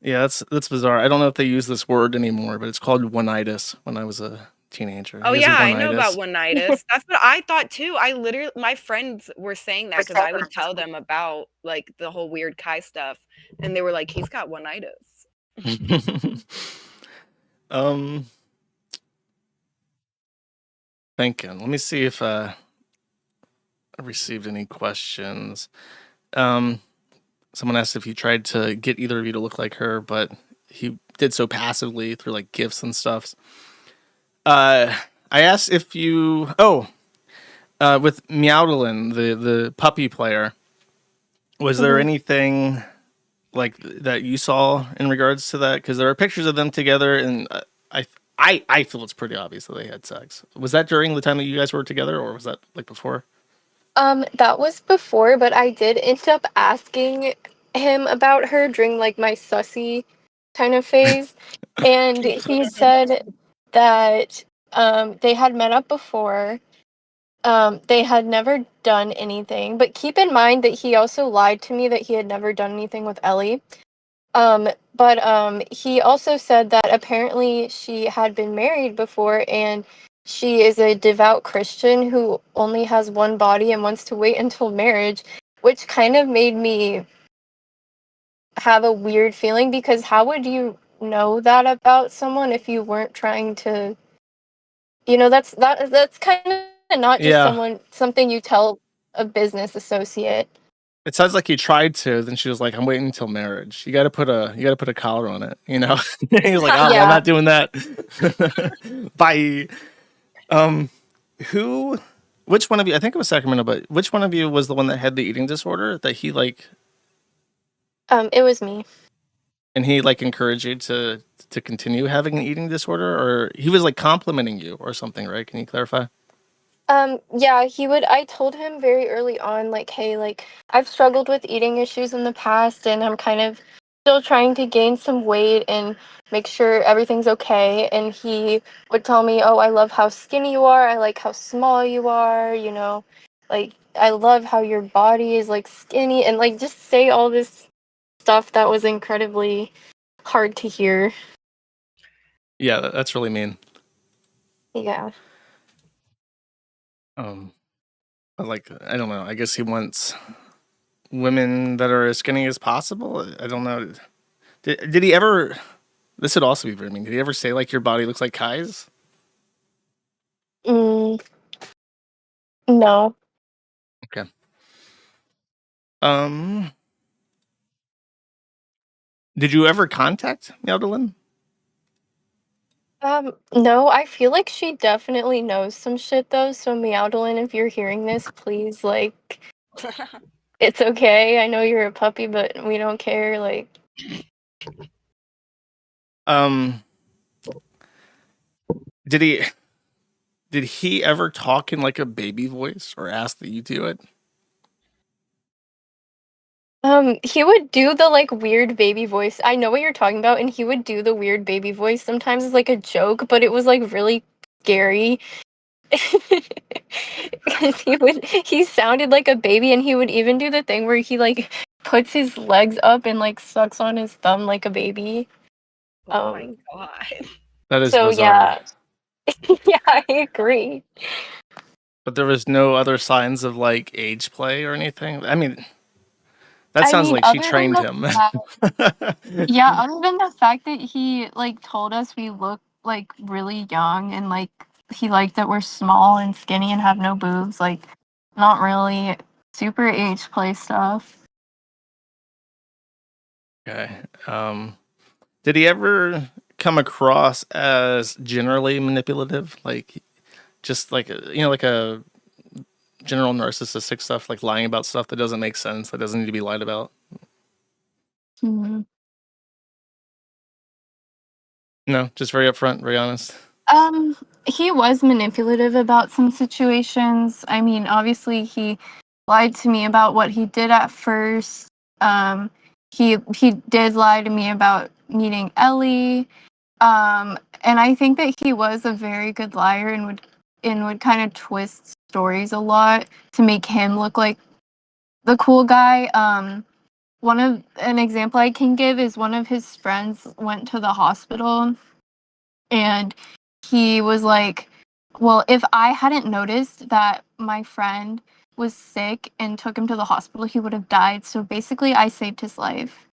yeah, that's bizarre. I don't know if they use this word anymore, but it's called one-itis when I was a teenager. Oh He has a yeah, I know about one-itis. one-itis. That's what I thought too. I literally, my friends were saying that because I would tell them about like the whole weird Kai stuff, and they were like, "He's got one-itis." um Thinking. Let me see if received any questions. Um, Someone asked if he tried to get either of you to look like her, but he did so passively through like gifts and stuff. I asked if you. With Meowdalin, the puppy player, was there Mhm. anything like that you saw in regards to that? Because there are pictures of them together, and I feel it's pretty obvious that they had sex. Was that during the time that you guys were together, or was that like before? That was before, but I did end up asking him about her during like my sussy kind of phase, and he said that they had met up before. They had never done anything, but keep in mind that he also lied to me that he had never done anything with Ellie. But he also said that apparently she had been married before and she is a devout Christian who only has one body and wants to wait until marriage, which kind of made me have a weird feeling because how would you know that about someone if you weren't trying to, that's kind of not just Yeah, something you tell a business associate. it sounds like he tried to. Then she was like, "I'm waiting until marriage. You got to put a collar on it." You know. He was like, "Oh, well, I'm Yeah. not doing that." Bye. Um, who? Which one of you? I think it was Sacramento, but which one of you was the one that had the eating disorder that he like, It was me. and he like encouraged you to continue having an eating disorder, or he was like complimenting you or something, right? Can you clarify? Yeah, I told him very early on, like, hey, like, I've struggled with eating issues in the past and I'm kind of still trying to gain some weight and make sure everything's okay. And he would tell me, oh, I love how skinny you are. I like how small you are, like, I love how your body is like skinny and like just say all this stuff that was incredibly hard to hear. Yeah, that's really mean. Yeah. But like, I don't know. I guess he wants women that are as skinny as possible. I don't know. Did he ever? This would also be very mean. Did he ever say like your body looks like Kai's? Mm, no. Okay. Um, did you ever contact Meowdalin? No, I feel like she definitely knows some shit though, so Meowdalin, if you're hearing this, please, like, it's okay. I know you're a puppy, but we don't care, like, Um, did he did he ever talk in like a baby voice or ask that you do it? he would do the, like, weird baby voice. I know what you're talking about, and he would do the weird baby voice sometimes as, like, a joke, but it was, like, really scary. Because he sounded like a baby, and he would even do the thing where he, like, puts his legs up and, like, sucks on his thumb like a baby. Oh my Um, god. That is so bizarre. yeah. Yeah, I agree. But there was no other signs of like age play or anything. I mean, that I sounds mean, like she other than trained the him. fact, yeah, other than the fact that he like told us we look like really young and like he liked that we're small and skinny and have no boobs, like not really super age play stuff. Okay. Did he ever come across as generally manipulative? Like just like like a general narcissistic stuff, like lying about stuff that doesn't make sense, that doesn't need to be lied about? Mhm. No, just very upfront, very honest. Um, he was manipulative about some situations. I mean, obviously he lied to me about what he did at first. Um, he did lie to me about meeting Ellie. And I think that he was a very good liar and would kind of twist stories a lot to make him look like the cool guy. One of an example I can give is one of his friends went to the hospital and he was like, well, if I hadn't noticed that my friend was sick and took him to the hospital, he would have died. So basically, I saved his life.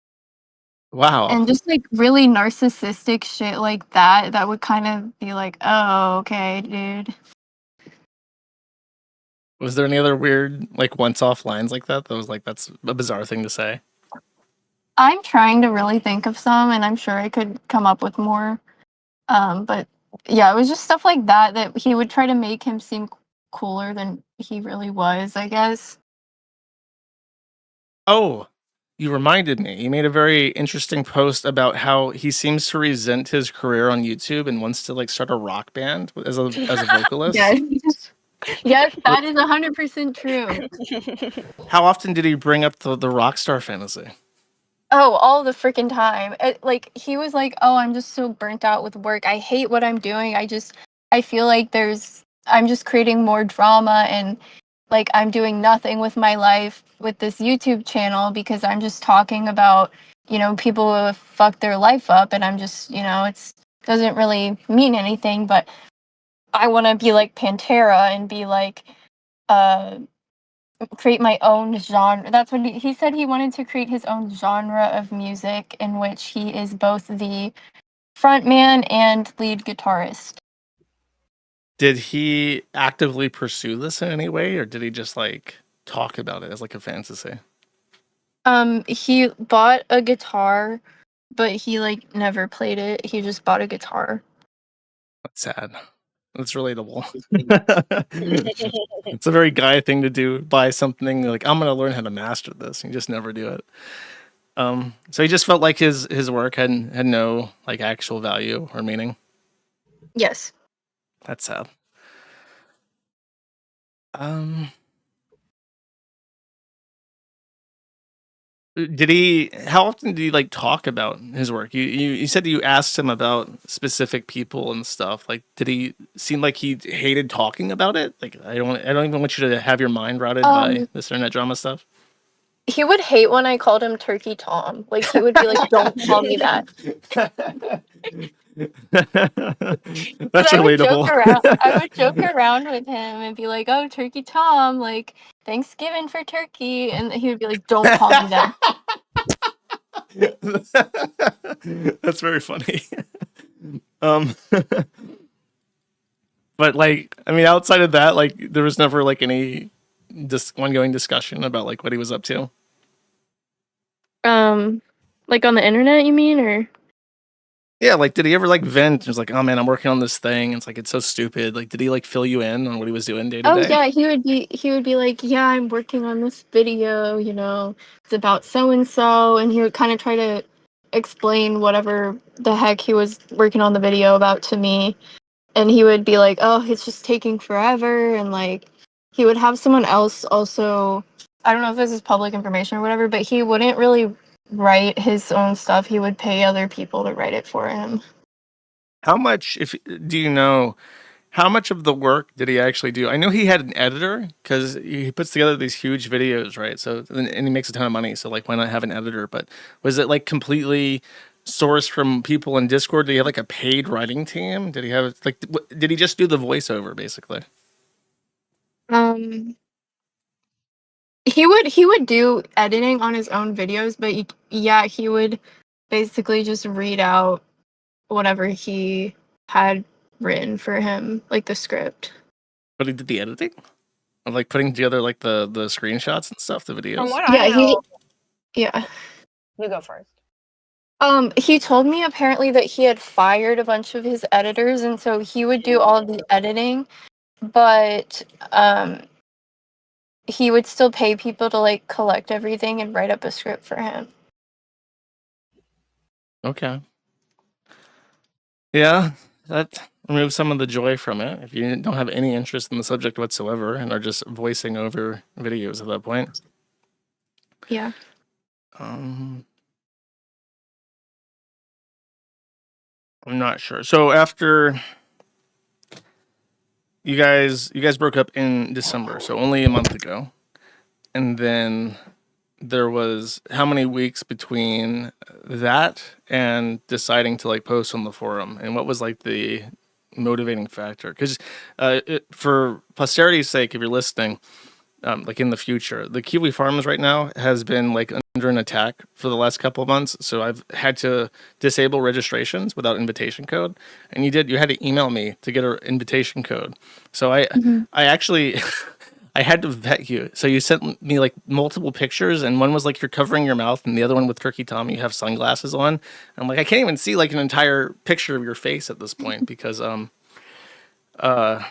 Wow. And just like really narcissistic shit like that would kind of be like, oh, okay, dude. Was there any other weird, like, once-off lines like that was like, that's a bizarre thing to say? I'm trying to really think of some, and I'm sure I could come up with more. But yeah, it was just stuff like that that he would try to make him seem cooler than he really was, I guess. Oh, you reminded me. You made a very interesting post about how he seems to resent his career on YouTube and wants to like start a rock band as a vocalist. Yes. Yes, that is 100% true. How often did he bring up the rock star fantasy? Oh, all the freaking time. Like he was like, "Oh, I'm just so burnt out with work. I hate what I'm doing. I feel like I'm just creating more drama and like I'm doing nothing with my life with this YouTube channel because I'm just talking about, people who have fucked their life up and I'm just, it's doesn't really mean anything, but I want to be like Pantera and be like uh create my own genre. That's what he said. He wanted to create his own genre of music in which he is both the frontman and lead guitarist. Did he actively pursue this in any way, or did he just like talk about it as like a fantasy? He bought a guitar, but he like never played it. He just bought a guitar. That's sad. That's relatable. It's a very guy thing to do. Buy something like I'm gonna learn how to master this. And you just never do it. So he just felt like his work had no like actual value or meaning. Yes. That's sad. Um, did he? How often did he like talk about his work? You said you asked him about specific people and stuff. Like, did he seem like he hated talking about it? Like, I don't even want you to have your mind routed by Um, this internet drama stuff. he would hate when I called him Turkey Tom. Like he would be like, "Don't call me that." That's I would joke relatable. around. I would joke around with him and be like, "Oh, Turkey Tom, like Thanksgiving for turkey," and he would be like, "Don't call me that." That's very funny. Um, but like, I mean, outside of that, like, there was never like any ongoing discussion about like what he was up to. Um, like on the internet, you mean, or? Yeah, like, did he ever like vent? It was like, oh man, I'm working on this thing. It's like it's so stupid. Like, did he like fill you in on what he was doing day to Oh day? yeah, he would be like, "Yeah, I'm working on this video, it's about so and so," and he would kind of try to explain whatever the heck he was working on the video about to me. And he would be like, "Oh, it's just taking forever," and like he would have someone else also. I don't know if this is public information or whatever, but he wouldn't really write his own stuff. He would pay other people to write it for him. How much, if do you know, how much of the work did he actually do? I know he had an editor because he puts together these huge videos, right? So and he makes a ton of money. So like, why not have an editor? But was it like completely sourced from people in Discord? Did he have like a paid writing team? Did he have like? Did he just do the voiceover basically? Um, he would do editing on his own videos, but yeah, he would basically just read out whatever he had written for him, like the script. But he did the editing of like putting together like the screenshots and stuff, the From videos. what Yeah, I know, yeah. you go first. He told me apparently that he had fired a bunch of his editors, and so he would do all the editing, but he would still pay people to like collect everything and write up a script for him. Okay. Yeah, that removes some of the joy from it. If you don't have any interest in the subject whatsoever and are just voicing over videos at that point. Yeah. Um, I'm not sure. So after you guys broke up in December, so only a month ago, and then there was how many weeks between that and deciding to like post on the forum, and what was like the motivating factor? Because for posterity's sake, if you're listening, like in the future. The Kiwi Farms right now has been like under an attack for the last couple of months. So I've had to disable registrations without invitation code. And you had to email me to get an invitation code. So Mhm. I actually, I had to vet you. So you sent me like multiple pictures, and one was like you're covering your mouth, and the other one with Turkey Tom, you have sunglasses on. I'm like, I can't even see like an entire picture of your face at this point uh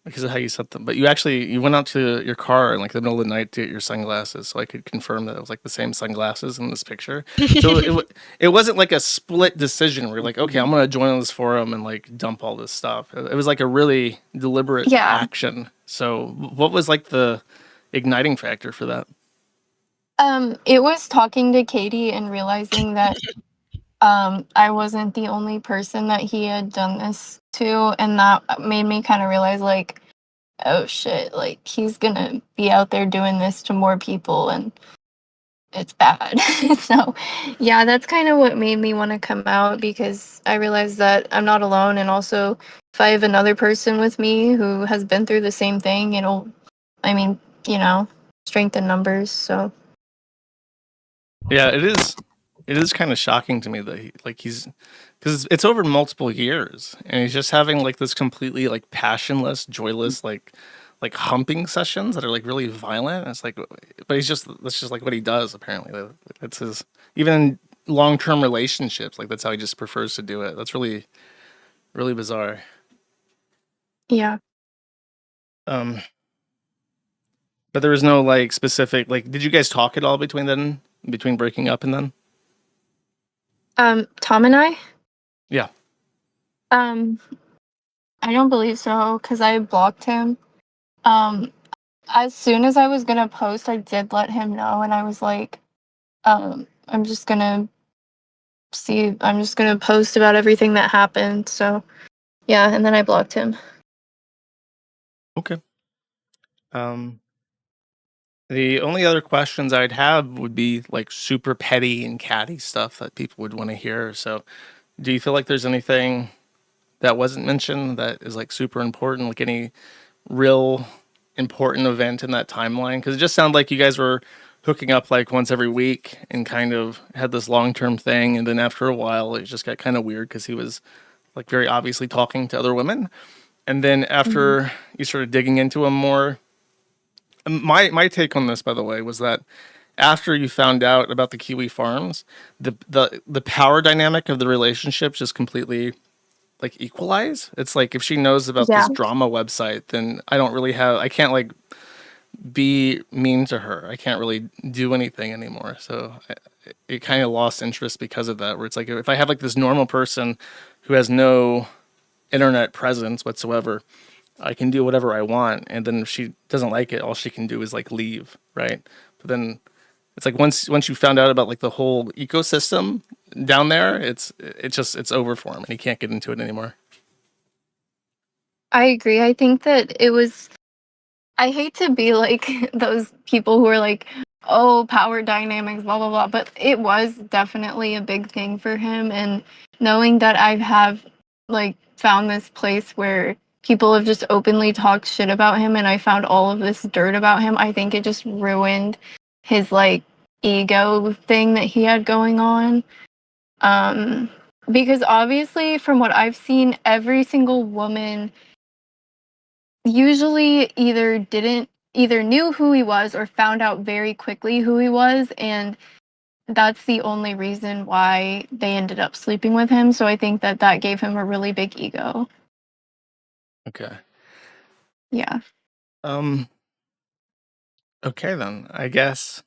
because of how you sent them. But you went out to your car in like the middle of the night to get your sunglasses, so I could confirm that it was like the same sunglasses in this picture. So it wasn't like a split decision where you're like, okay, I'm gonna join on this forum and like dump all this stuff. It was like a really deliberate Yeah. action. So what was like the igniting factor for that? It was talking to Katie and realizing that I wasn't the only person that he had done this to, and that made me kind of realize like, oh shit, like he's gonna be out there doing this to more people, and it's bad. So, yeah, that's kind of what made me want to come out, because I realized that I'm not alone, and also if I have another person with me who has been through the same thing, it'll, I mean, you know, strengthen numbers. So, Yeah, it is. It is kind of shocking to me that he's because it's over multiple years, and he's just having like this completely like passionless, joyless like humping sessions that are like really violent. And it's like, but that's just like what he does apparently. That's his even in long term relationships. Like that's how he just prefers to do it. That's really bizarre. yeah. Um, but there was no like specific like. Did you guys talk at all between breaking up and then? Tom and I, Yeah. um, I don't believe so, because I blocked him. Um, as soon as I was gonna post, I did let him know, and I was like, I'm just gonna I'm just gonna post about everything that happened. So, yeah, and then I blocked him. Okay. Um, the only other questions I'd have would be like super petty and catty stuff that people would want to hear. So, do you feel like there's anything that wasn't mentioned that is like super important, like any real important event in that timeline? Because it just sounded like you guys were hooking up like once every week and kind of had this long term thing. And then after a while, it just got kind of weird because he was like very obviously talking to other women. And then Mhm. after you started digging into him more, my take on this, by the way, was that after you found out about the Kiwi farms, the power dynamic of the relationship just completely like equalize. It's like if she knows about Yeah, this drama website, then I can't like be mean to her. I can't really do anything anymore. So it kind of lost interest because of that. Where it's like if I have like this normal person who has no internet presence whatsoever, I can do whatever I want, and then if she doesn't like it, all she can do is like leave, right? But then it's like once you found out about like the whole ecosystem down there, it's over for him, and he can't get into it anymore. I agree. I think that it was, I hate to be like those people who are like, oh, power dynamics, blah, blah, blah. But it was definitely a big thing for him. And knowing that I have like found this place where people have just openly talked shit about him, and I found all of this dirt about him, I think it just ruined his like ego thing that he had going on. Um, because obviously, from what I've seen, every single woman usually either knew who he was or found out very quickly who he was, and that's the only reason why they ended up sleeping with him. So I think that that gave him a really big ego. Okay. Yeah. Um. Okay then. I guess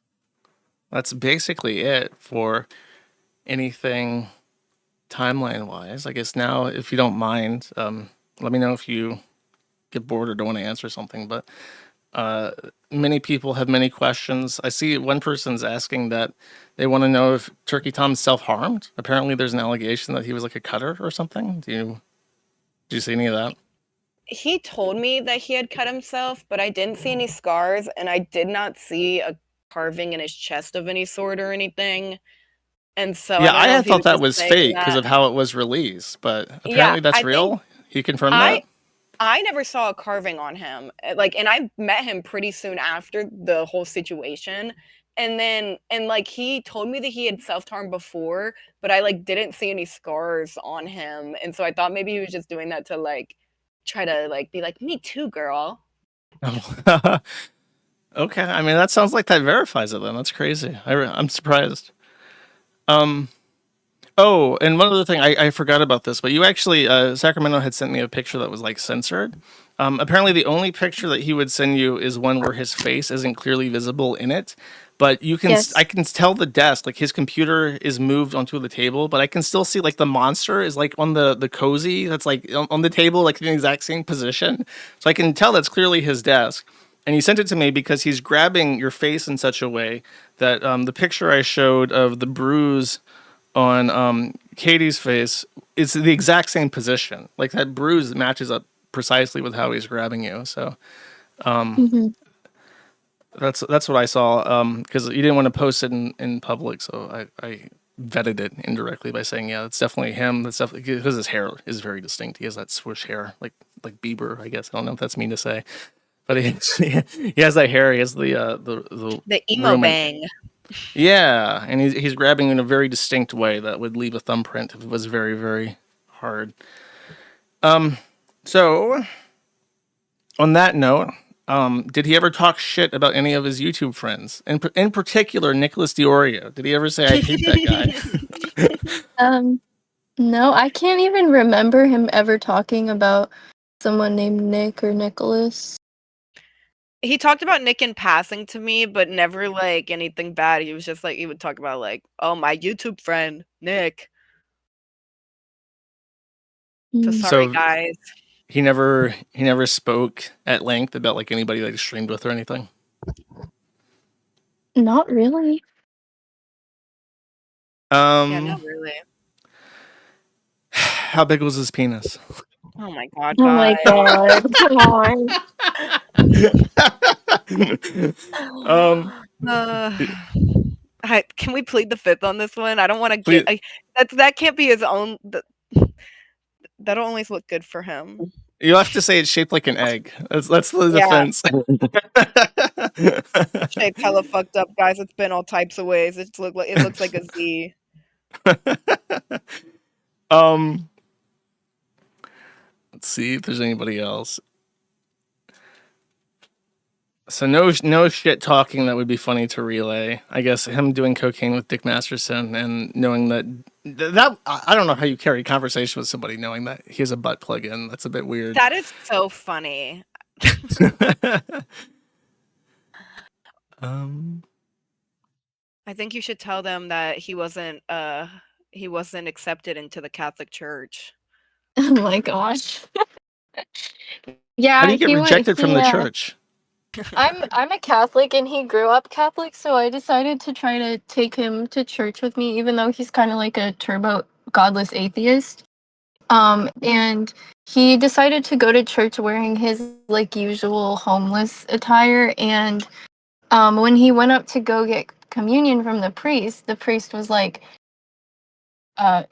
that's basically it for anything timeline wise. I guess now, if you don't mind, let me know if you get bored or don't want to answer something. But uh, many people have many questions. I see one person's asking that they want to know if Turkey Tom's self harmed. Apparently, there's an allegation that he was like a cutter or something. Do you see any of that? He told me that he had cut himself, but I didn't see any scars, and I did not see a carving in his chest of any sort or anything. And so I Yeah, don't I know if had he thought was that just was saying fake because that. of how it was released, but Yeah, apparently that's I think real. He confirmed I that. I never saw a carving on him. Like, and I met him pretty soon after the whole situation. And he told me that he had self-harmed before, but I like didn't see any scars on him. And so I thought maybe he was just doing that to like try to like be like, "Me too, girl." Okay, I mean that sounds like that verifies it. Then that's crazy. I'm surprised. Um. Oh, and one other thing, I forgot about this, but you actually, Sacramento had sent me a picture that was like censored. Apparently, the only picture that he would send you is one where his face isn't clearly visible in it. But I Yes. can tell the desk, like his computer is moved onto the table, but I can still see like the monster is like on the cozy that's like on the table, like in the exact same position. So I can tell that's clearly his desk. And he sent it to me because he's grabbing your face in such a way that the picture I showed of the bruise on Katie's face is the exact same position. Like that bruise matches up precisely with how he's grabbing you. So Hmm. that's what I saw. Because you didn't want to post it in public, so I vetted it indirectly by saying, yeah, it's definitely him. That's definitely because his hair is very distinct. He has that swoosh hair, like Bieber, I guess. I don't know if that's mean to say, but he has that hair. He has the The emo room and bang. yeah, and he's grabbing in a very distinct way that would leave a thumbprint if it was very, very hard. So on that note, did he ever talk shit about any of his YouTube friends? In particular, Nicholas Diorio. Did he ever say, I hate that guy? Um, no, I can't even remember him ever talking about someone named Nick or Nicholas. He talked about Nick in passing to me, but never like anything bad. He was just like he would talk about like, oh, my YouTube friend Nick. So Mm. sorry, So guys. he never spoke at length about like anybody that he streamed with or anything. Not really. Yeah, not Um, really. how big was his penis? Oh my god, Oh guys. my god, come on. um, Uh, can we plead the fifth on this one? I don't want to get. please, That can't be his own. That'll always look good for him. you'll have to say it's shaped like an egg. That's the Yeah, defense. shaped hella fucked up, guys. It's been all types of ways. It looks like a Z. um, let's see if there's anybody else. So no shit talking that would be funny to relay. I guess him doing cocaine with Dick Masterson and knowing that I don't know how you carry a conversation with somebody knowing that he has a butt plug in. That's a bit weird. That is so funny. um, I think you should tell them that he wasn't accepted into the Catholic Church. Oh my gosh. how do Yeah, you get he went rejected from the church? I'm a Catholic and he grew up Catholic, so I decided to try to take him to church with me, even though he's kind of like a turbo godless atheist. And he decided to go to church wearing his like usual homeless attire. And when he went up to go get communion from the priest was like,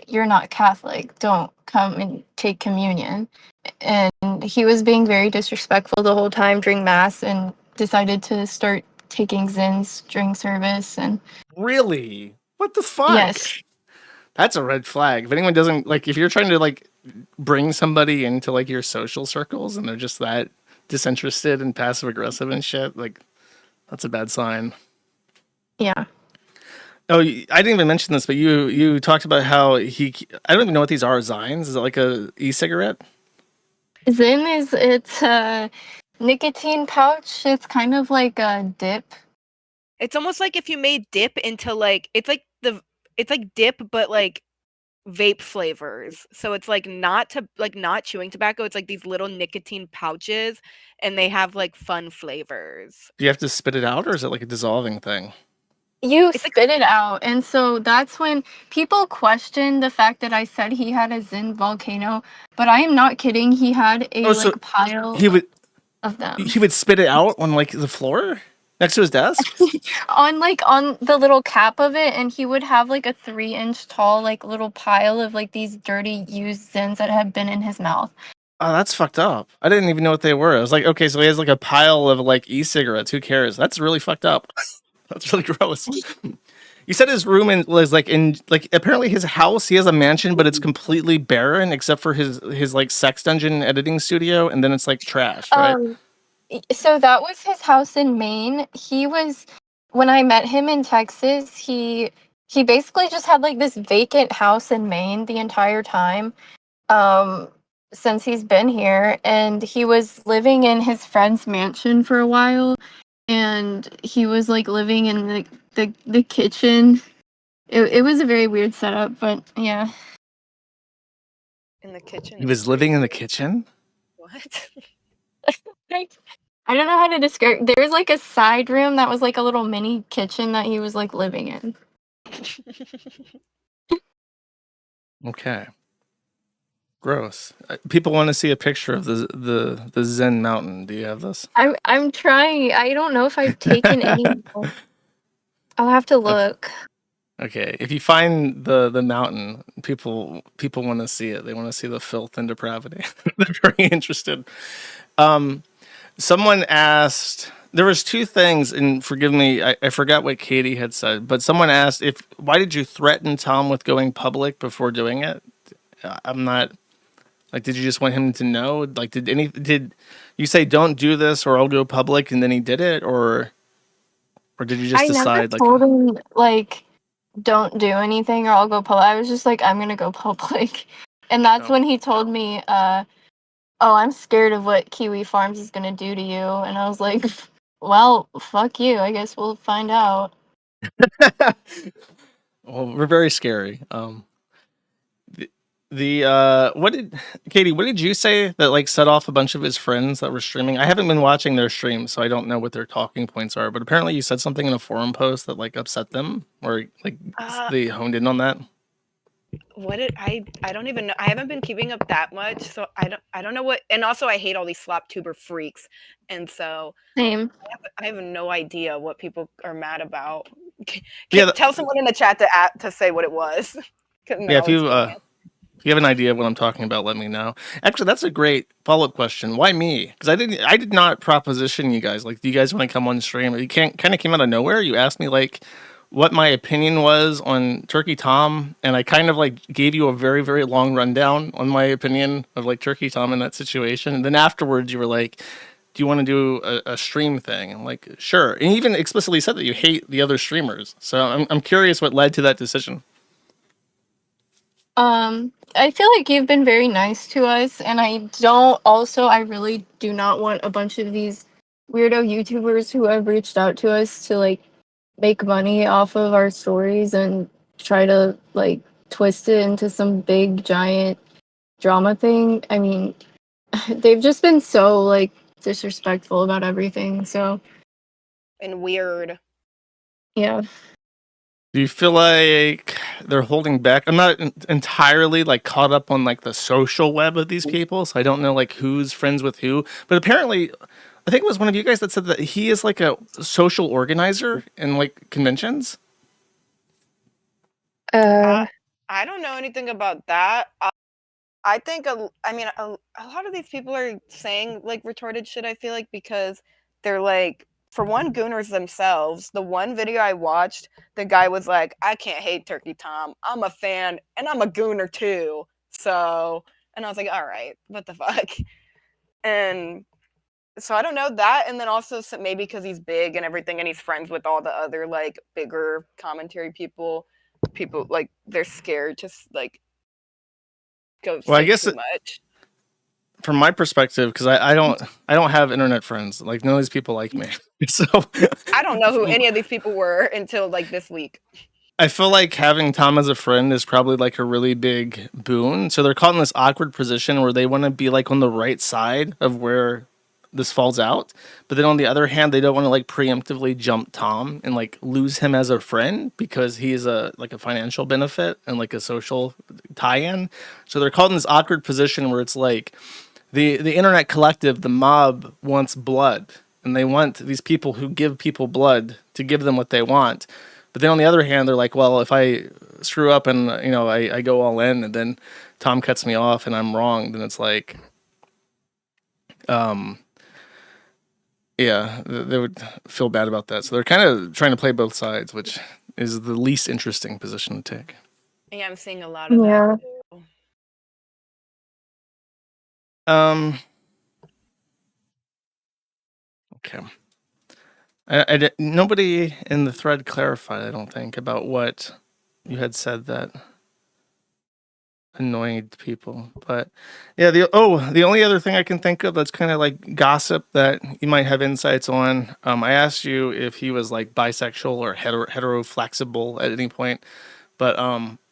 "You're not Catholic. Don't come and take communion." And he was being very disrespectful the whole time during mass and decided to start taking Zins during service. And Really? What the fuck? yes, That's a red flag. If anyone doesn't like, if you're trying to like bring somebody into like your social circles and they're just that disinterested and passive aggressive and shit, like that's a bad sign. yeah. Oh, I didn't even mention this, but you talked about how I don't even know what these are. Zines? Is it like a e-cigarette? Zin is it's a nicotine pouch. It's kind of like a dip. It's almost like if you made dip into like it's like dip but like vape flavors. So it's like not chewing tobacco. It's like these little nicotine pouches and they have like fun flavors. Do you have to spit it out, or is it like a dissolving thing? You It's like spit it out. And so that's when people question the fact that I said he had a Zin volcano, but I am not kidding. He had Oh, a so like pile he would of them he would spit it out on like the floor next to his desk. on the little cap of it, and he would have like a 3-inch tall like little pile of like these dirty used Zins that had been in his mouth. Oh, that's fucked up. I didn't even know what they were. I was like, okay, so he has like a pile of like e-cigarettes. Who cares? That's really fucked up. That's really gross. You said his room was like in like apparently his house. He has a mansion, but it's completely barren except for his like sex dungeon editing studio, and then it's like trash, right? Um, So that was his house in Maine. When I met him in Texas, he basically just had like this vacant house in Maine the entire time. Um, since he's been here, and he was living in his friend's mansion for a while, and he was like living in the kitchen. It was a very weird setup, but yeah. In the kitchen. He Is was living in the crazy. kitchen? What? Like, I don't know how to describe. There was like a side room that was like a little mini kitchen that he was like living in. Okay. Gross. People want to see a picture of the Zen mountain. Do you have this? I'm trying. I don't know if I've taken any. I'll have to Okay. look. Okay. If you find the mountain, people want to see it. They want to see the filth and depravity. They're very interested. Um, Someone asked. There was two things, and forgive me, I forgot what Katie had said, but someone asked if why did you threaten Tom with going public before doing it? I'm not like. Did you just want him to know? Like, did you say don't do this or I'll go public, and then he did it, or did you just I never decide like? told him like don't do anything or I'll go public. I was just like I'm gonna go public, and that's Oh. when he told me, "Oh, I'm scared of what Kiwi Farms is gonna do to you," and I was like, "Well, fuck you. I guess we'll find out." Well, we're very scary. What did Katie? What did you say that like set off a bunch of his friends that were streaming? I haven't been watching their streams, so I don't know what their talking points are. But apparently, you said something in a forum post that like upset them, or like Uh, they honed in on that. what did I don't even know. I haven't been keeping up that much, so I don't know what. And also, I hate all these slop tuber freaks, and so Same. I have no idea what people are mad about. Yeah, Tell someone in the chat to say what it was. yeah. No, I'm just kidding. If you have an idea of what I'm talking about, let me know. Actually, that's a great follow-up question. Why me? Because I did not proposition you guys. Like, do you guys want to come on stream? You can't kind of came out of nowhere. You asked me like what my opinion was on Turkey Tom, and I kind of like gave you a very very long rundown on my opinion of like Turkey Tom in that situation. And then afterwards, you were like, "Do you want to do a stream thing?" I'm like, "Sure." And you even explicitly said that you hate the other streamers. So I'm curious what led to that decision. I feel like you've been very nice to us, and I really do not want a bunch of these weirdo YouTubers who have reached out to us to like make money off of our stories and try to like twist it into some big giant drama thing. I mean, they've just been so like disrespectful about everything. So, And weird. yeah. Do you feel like they're holding back? I'm not entirely like caught up on like the social web of these people, so I don't know like who's friends with who. But apparently, I think it was one of you guys that said that he is like a social organizer in like conventions. I Uh, I don't know anything about that. I think I mean a lot of these people are saying like retarded shit. I feel like because they're like for one gooners themselves. The one video I watched, the guy was like, "I can't hate Turkey Tom. I'm a fan and I'm a gooner too." So, and I was like, "All right, what the fuck?" And so I don't know that, and then also maybe because he's big and everything, and he's friends with all the other like bigger commentary people. People like they're scared to like go Well, I say guess too much. from my perspective, because I don't have internet friends. Like none of these people like me, so I don't know who any of these people were until like this week. I feel like having Tom as a friend is probably like a really big boon. So they're caught in this awkward position where they want to be like on the right side of where this falls out. But then on the other hand, they don't want to like preemptively jump Tom and like lose him as a friend because he's a like a financial benefit and like a social tie-in. So they're caught in this awkward position where it's like the internet collective, the mob wants blood, and they want these people who give people blood to give them what they want. But then on the other hand, they're like, well, if I screw up and I go all in, and then Tom cuts me off and I'm wrong, then it's like, um, yeah, they would feel bad about that. So they're kind of trying to play both sides, which is the least interesting position to take. Yeah, I'm seeing a lot of that yeah. too. Um, Okay. Nobody in the thread clarified, I don't think, about what you had said that annoyed people. But yeah, the only other thing I can think of that's kind of like gossip that you might have insights on. I asked you if he was like bisexual or hetero flexible at any point, but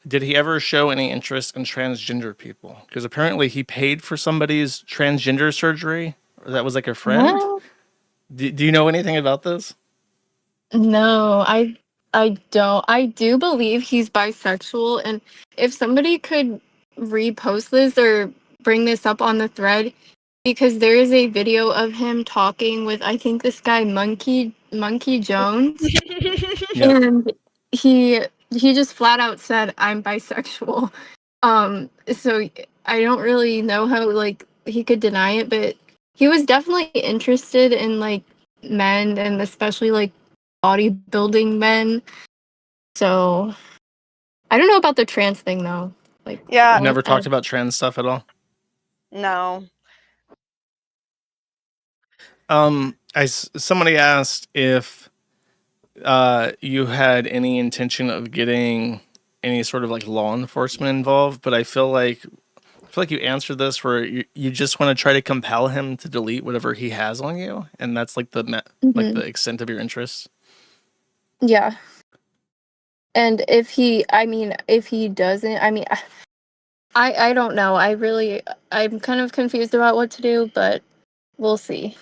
did he ever show any interest in transgender people? Because apparently he paid for somebody's transgender surgery. That was like a friend. What? Do you know anything about this? No, I don't. I do believe he's bisexual, and if somebody could repost this or bring this up on the thread, because there is a video of him talking with, I think, this guy Monkey Jones, Yeah. and he he just flat out said, "I'm bisexual." So I don't really know how like he could deny it, but he was definitely interested in like men and especially like bodybuilding men. So I don't know about the trans thing though. Like, Yeah. Never I talked about trans stuff at all. No. Somebody asked if you had any intention of getting any sort of like law enforcement involved, but I feel like you answered this where you just want to try to compel him to delete whatever he has on you, and that's like like the Mhm. extent of your interest. Yeah. And if he doesn't, I don't know. I'm kind of confused about what to do, but we'll see.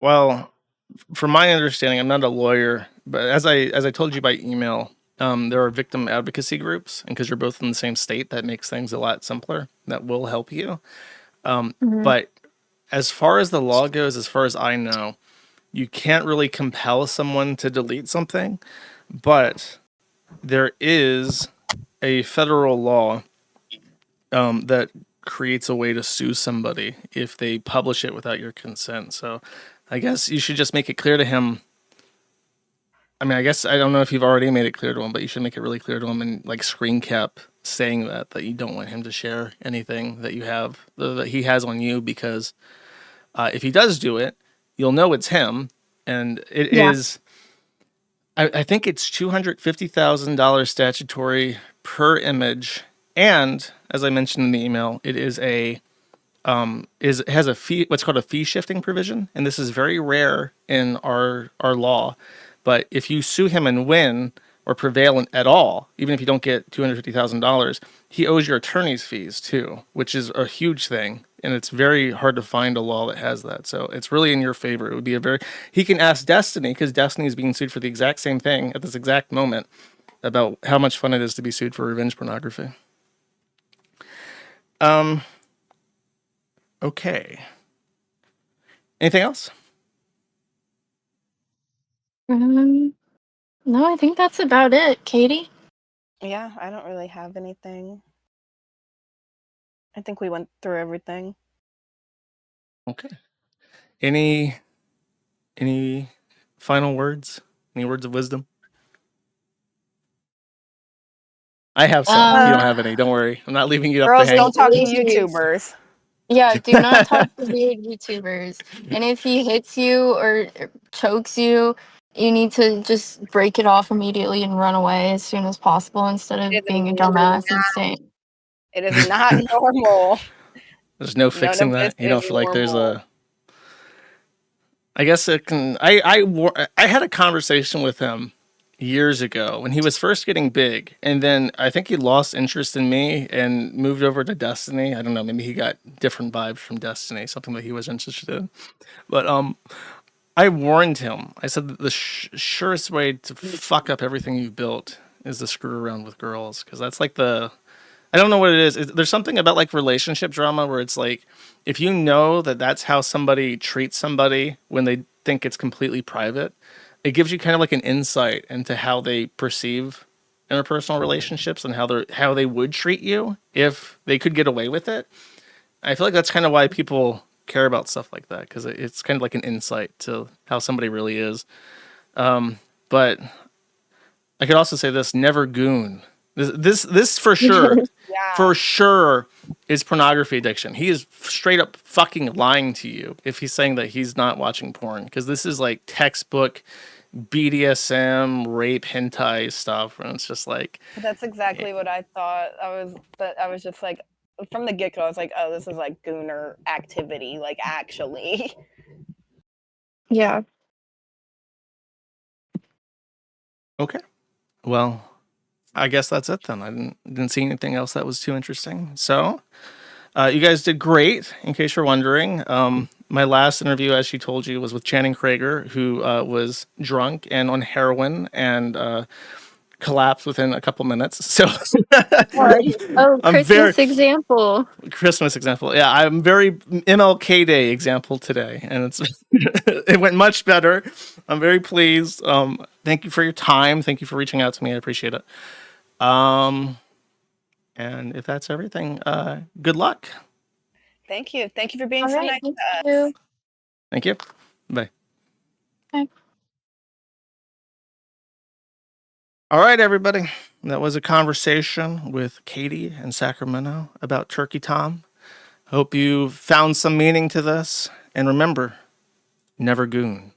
Well, from my understanding, I'm not a lawyer, but as I told you by email, there are victim advocacy groups, and because you're both in the same state, that makes things a lot simpler. That will help you. Mhm. But as far as the law goes, as far as I know, you can't really compel someone to delete something, but there is a federal law that creates a way to sue somebody if they publish it without your consent. So I guess you should just make it clear to him. I mean, I guess I don't know if you've already made it clear to him, but you should make it really clear to him and like screen cap saying that you don't want him to share anything that you have that he has on you, because if he does do it, you'll know it's him, and it Yeah. is. I think it's $250,000 statutory per image, and as I mentioned in the email, it is has a fee, what's called a fee shifting provision, and this is very rare in our law. But if you sue him and win or prevail at all, even if you don't get $250,000, he owes your attorney's fees too, which is a huge thing. And it's very hard to find a law that has that. So it's really in your favor. It would be he can ask Destiny, because Destiny is being sued for the exact same thing at this exact moment, about how much fun it is to be sued for revenge pornography. Okay. Anything else? Um, no, I think that's about it, Katie. Yeah, I don't really have anything. I think we went through everything. Okay. Any final words? Any words of wisdom? I have some. If you don't have any, don't worry. I'm not leaving you up to Girls, hang. don't talk to Please. YouTubers. Yeah, do not talk to weird YouTubers. And if he hits you or chokes you, you need to just break it off immediately and run away as soon as possible instead It of is being a not, dumbass and staying. it is not normal. There's no None fixing of this that. You is don't feel like there's normal. a. I guess it can. I had a conversation with him years ago when he was first getting big, and then I think he lost interest in me and moved over to Destiny. I don't know. Maybe he got different vibes from Destiny, something that he was interested in. But I warned him. I said that the surest way to fuck up everything you've built is to screw around with girls, because that's like the. I don't know what it is. There's something about like relationship drama where it's like, if you know that that's how somebody treats somebody when they think it's completely private, it gives you kind of like an insight into how they perceive interpersonal relationships and how they would treat you if they could get away with it. I feel like that's kind of why people care about stuff like that, because it's kind of like an insight to how somebody really is. But I could also say this: never goon. This for sure, Yeah. for sure. is pornography addiction. He is straight up fucking lying to you if he's saying that he's not watching porn, because this is like textbook BDSM, rape, hentai stuff, and it's just like, That's exactly what I thought. I was just like, from the get go, I was like, oh, this is like gooner activity, like actually. Yeah. okay, well, I guess that's it then. I didn't see anything else that was too interesting. So, you guys did great. In case you're wondering, my last interview, as she told you, was with Channing Krager, who was drunk and on heroin and collapsed within a couple minutes. So, Oh, I'm very Christmas example. Christmas example. Yeah, I'm very MLK Day example today, and it's it went much better. I'm very pleased. Thank you for your time. Thank you for reaching out to me. I appreciate it. And if that's everything, good luck. Thank you. Thank you for being All so right, nice thank to us. you. Thank you. Bye. Bye. All right, everybody. That was a conversation with Katie in Sacramento about Turkey Tom. Hope you found some meaning to this. And remember, never goon.